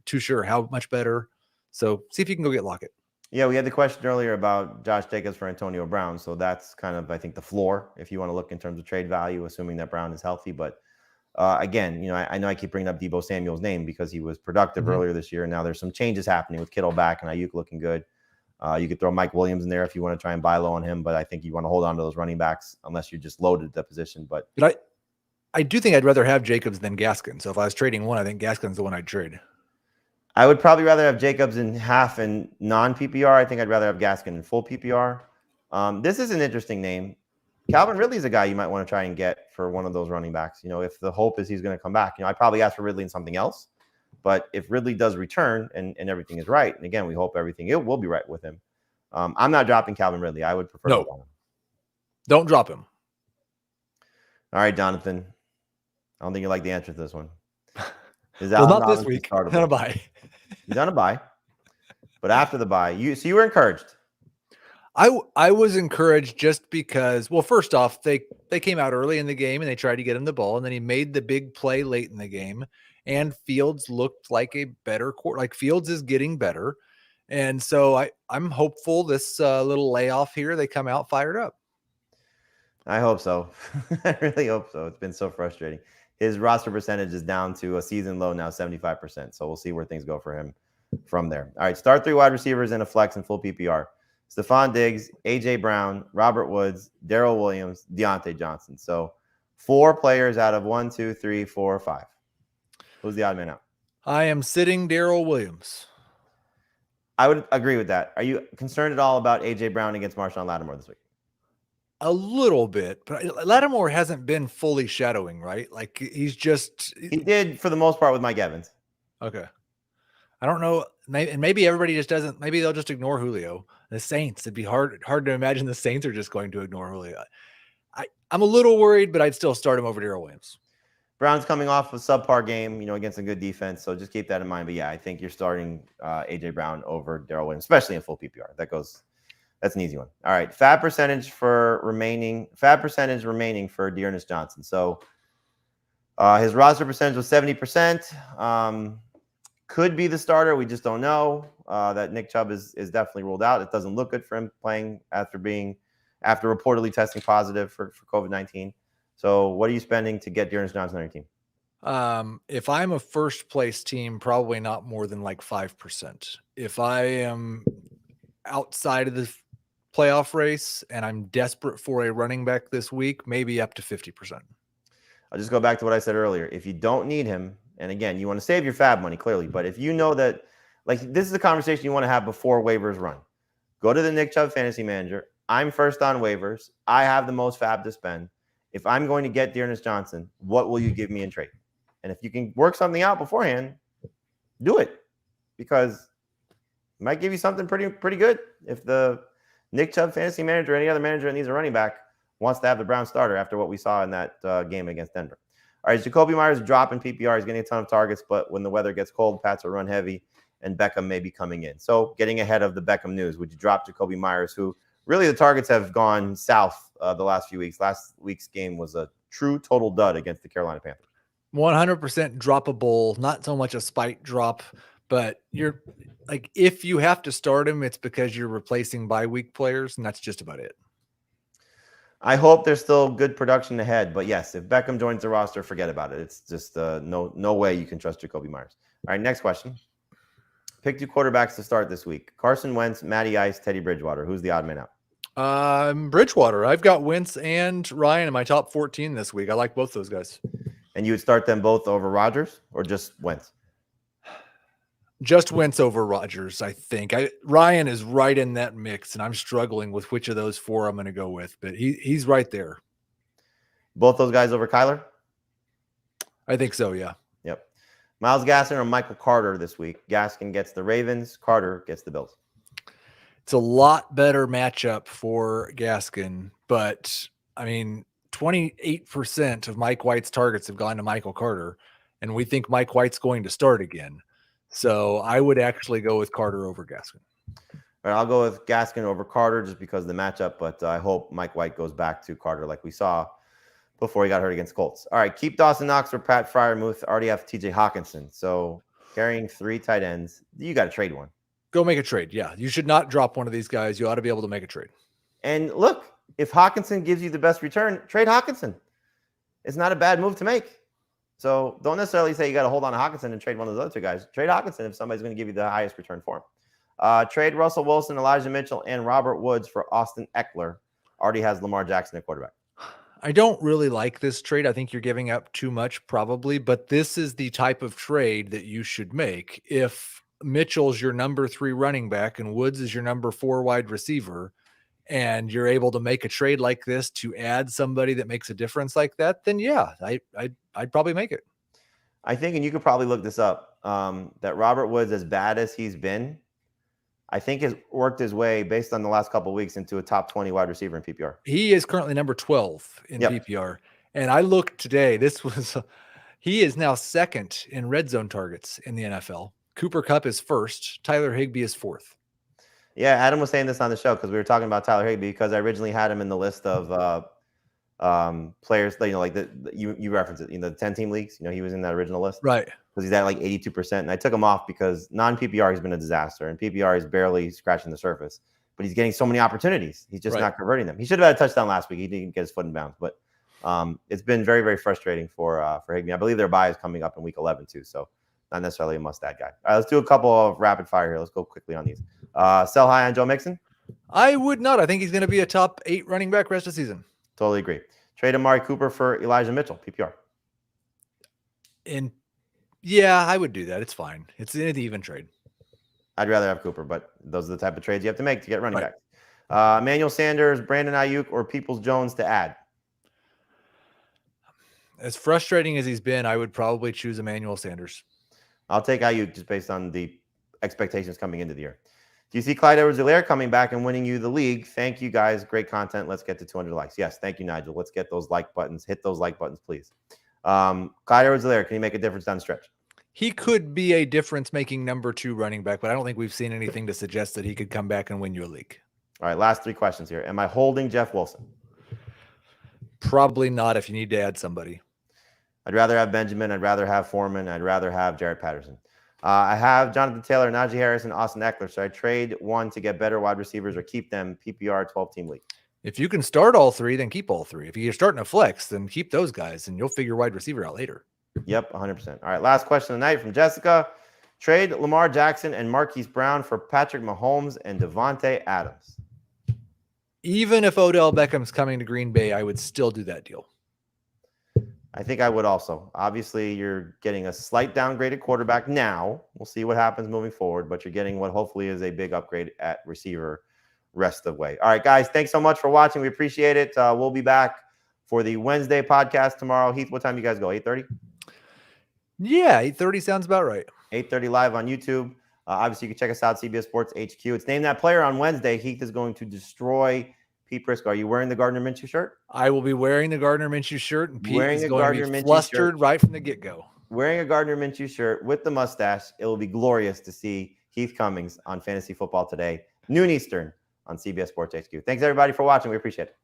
too sure how much better. So see if you can go get Lockett. Yeah, we had the question earlier about Josh Jacobs for Antonio Brown. So that's kind of, I think, the floor if you want to look in terms of trade value, assuming that Brown is healthy. But again, I know I keep bringing up Deebo Samuel's name because he was productive earlier this year. And now there's some changes happening with Kittle back and Ayuk looking good. You could throw Mike Williams in there if you want to try and buy low on him. But I think you want to hold on to those running backs unless you're just loaded at the position. But I do think I'd rather have Jacobs than Gaskin. So if I was trading one, I think Gaskin's the one I'd trade. I would probably rather have Jacobs in half and non-PPR. I think I'd rather have Gaskin in full PPR. This is an interesting name. Calvin Ridley's a guy you might want to try and get for one of those running backs. If the hope is he's going to come back, I'd probably ask for Ridley in something else. But if Ridley does return and everything is right, and again, we hope it will be right with him. I'm not dropping Calvin Ridley. I would prefer to him. Don't drop him. All right, Jonathan. I don't think you like the answer to this one. Well, not this week. On a bye. He's on a bye. But after the bye, you were encouraged. I was encouraged just because, well, first off, they came out early in the game and they tried to get him the ball, and then he made the big play late in the game, and Fields looked like a better like Fields is getting better. And so I'm hopeful this little layoff here, they come out fired up. I hope so. I really hope so. It's been so frustrating. His roster percentage is down to a season low now, 75%. So we'll see where things go for him from there. All right, start 3 wide receivers in a flex and full PPR. Stephon Diggs, A.J. Brown, Robert Woods, Darrell Williams, Deontay Johnson. So 4 players out of 1, 2, 3, 4, 5. Who's the odd man out? I am sitting Darrell Williams. I would agree with that. Are you concerned at all about A.J. Brown against Marshawn Lattimore this week? A little bit, but Lattimore hasn't been fully shadowing, right? Like he's just He did for the most part with Mike Evans. okay. I don't know, and maybe everybody just doesn't. Maybe they'll just ignore Julio. The Saints. It'd be hard to imagine the Saints are just going to ignore Julio. I'm a little worried, but I'd still start him over Darrell Williams. Browns coming off a subpar game, against a good defense, so just keep that in mind. But yeah, I think you're starting AJ Brown over Darrell Williams, especially in full PPR. That's an easy one. All right, fab percentage remaining for Dearness Johnson. So his roster percentage was 70%. Could be the starter. We just don't know. That Nick Chubb is definitely ruled out. It doesn't look good for him playing after reportedly testing positive for COVID-19. So what are you spending to get Dearness Johnson on your team? If I'm a first place team, probably not more than like 5%. If I am outside of the playoff race and I'm desperate for a running back this week, maybe up to 50%. I'll just go back to what I said earlier. If you don't need him, and again, you want to save your fab money clearly, but if you know that, like, this is the conversation you want to have before waivers run. Go to the Nick Chubb Fantasy Manager. I'm first on waivers. I have the most fab to spend. If I'm going to get Dearness Johnson, what will you give me in trade? And if you can work something out beforehand, do it, because it might give you something pretty good. If the Nick Chubb Fantasy Manager or any other manager that needs a running back wants to have the Browns starter after what we saw in that game against Denver. All right, Jacoby Myers dropping PPR. He's getting a ton of targets, but when the weather gets cold, Pats will run heavy, and Beckham may be coming in. So getting ahead of the Beckham news, would you drop Jacoby Myers, who really the targets have gone south the last few weeks? Last week's game was a true total dud against the Carolina Panthers. 100% droppable, not so much a spike drop, but you're like, if you have to start him, it's because you're replacing bye week players, and that's just about it. I hope there's still good production ahead, but yes, if Beckham joins the roster, forget about it. It's just no way you can trust Jacoby Myers. All right, next question. Pick 2 quarterbacks to start this week: Carson Wentz, Matty Ice, Teddy Bridgewater. Who's the odd man out? Bridgewater. I've got Wentz and Ryan in my top 14 this week. I like both those guys. And you would start them both over Rodgers or just Wentz? Just Wentz over Rodgers, I think. Ryan is right in that mix, and I'm struggling with which of those 4 I'm going to go with, but he's right there. Both those guys over Kyler? I think so, yeah. Yep. Myles Gaskin or Michael Carter this week? Gaskin gets the Ravens, Carter gets the Bills. It's a lot better matchup for Gaskin, but, I mean, 28% of Mike White's targets have gone to Michael Carter, and we think Mike White's going to start again. So I would actually go with Carter over Gaskin. All right, I'll go with Gaskin over Carter just because of the matchup, but I hope Mike White goes back to Carter like we saw before he got hurt against Colts. All right, keep Dawson Knox for Pat Freiermuth. Already have TJ Hawkinson. So carrying 3 tight ends, you got to trade one. Go make a trade. Yeah, you should not drop one of these guys. You ought to be able to make a trade. And look, if Hawkinson gives you the best return, trade Hawkinson. It's not a bad move to make. So don't necessarily say you got to hold on to Hawkinson and trade one of those other 2 guys. Trade Hawkinson if somebody's going to give you the highest return for him. Trade Russell Wilson, Elijah Mitchell, and Robert Woods for Austin Eckler. Already has Lamar Jackson at quarterback. I don't really like this trade. I think you're giving up too much probably, but this is the type of trade that you should make. If Mitchell's your number 3 running back and Woods is your number 4 wide receiver, and you're able to make a trade like this to add somebody that makes a difference like that, then yeah, I'd probably make it. I think, and you could probably look this up, that Robert Woods, as bad as he's been, I think has worked his way based on the last couple of weeks into a top 20 wide receiver in PPR. He is currently number 12 in PPR. And I looked today, he is now 2nd in red zone targets in the NFL. Cooper Kupp is 1st. Tyler Higbee is 4th. Yeah, Adam was saying this on the show because we were talking about Tyler Higbee because I originally had him in the list of players, like you referenced it, the 10-team leagues. He was in that original list, right? Because he's at like 82%, and I took him off because non-PPR has been a disaster, and PPR is barely scratching the surface. But he's getting so many opportunities, he's just not converting them. He should have had a touchdown last week. He didn't get his foot in bounds, but it's been very, very frustrating for Higbee. I believe their bye is coming up in week 11 too, so not necessarily a must-add guy. All right, let's do a couple of rapid fire here. Let's go quickly on these. Sell high on Joe Mixon? I would not. I think he's going to be a top 8 running back rest of the season. Totally agree. Trade Amari Cooper for Elijah Mitchell, PPR. Yeah, I would do that. It's fine. It's an even trade. I'd rather have Cooper, but those are the type of trades you have to make to get running back. Emmanuel Sanders, Brandon Ayuk, or Peoples-Jones to add? As frustrating as he's been, I would probably choose Emmanuel Sanders. I'll take Ayuk just based on the expectations coming into the year. Do you see Clyde Edwards-Helaire coming back and winning you the league? Thank you, guys. Great content. Let's get to 200 likes. Yes, thank you, Nigel. Let's get those like buttons. Hit those like buttons, please. Clyde Edwards-Helaire, can he make a difference down the stretch? He could be a difference-making number 2 running back, but I don't think we've seen anything to suggest that he could come back and win you a league. All right, last 3 questions here. Am I holding Jeff Wilson? Probably not if you need to add somebody. I'd rather have Benjamin. I'd rather have Foreman. I'd rather have Jared Patterson. I have Jonathan Taylor, Najee Harris, and Austin Eckler. So I trade one to get better wide receivers or keep them PPR 12-team league. If you can start all 3, then keep all 3. If you're starting a flex, then keep those guys, and you'll figure wide receiver out later. Yep, 100%. All right, last question of the night from Jessica. Trade Lamar Jackson and Marquise Brown for Patrick Mahomes and Devonte Adams. Even if Odell Beckham's coming to Green Bay, I would still do that deal. I think I would also. Obviously, you're getting a slight downgraded quarterback now. We'll see what happens moving forward, but you're getting what hopefully is a big upgrade at receiver rest of the way. All right, guys, thanks so much for watching. We appreciate it. We'll be back for the Wednesday podcast tomorrow. Heath, what time you guys go? 8:30? Yeah, 8:30 sounds about right. 8:30 live on YouTube. Obviously, you can check us out, CBS Sports HQ. It's Name That Player on Wednesday. Heath is going to destroy Pete Prisco. Are you wearing the Gardner Minshew shirt? I will be wearing the Gardner Minshew shirt, and Pete Wearing is a going Gardner to be Minshew flustered shirt. right from the get-go. Wearing a Gardner Minshew shirt with the mustache. It will be glorious to see Heath Cummings on Fantasy Football Today, noon Eastern on CBS Sports HQ. Thanks, everybody, for watching. We appreciate it.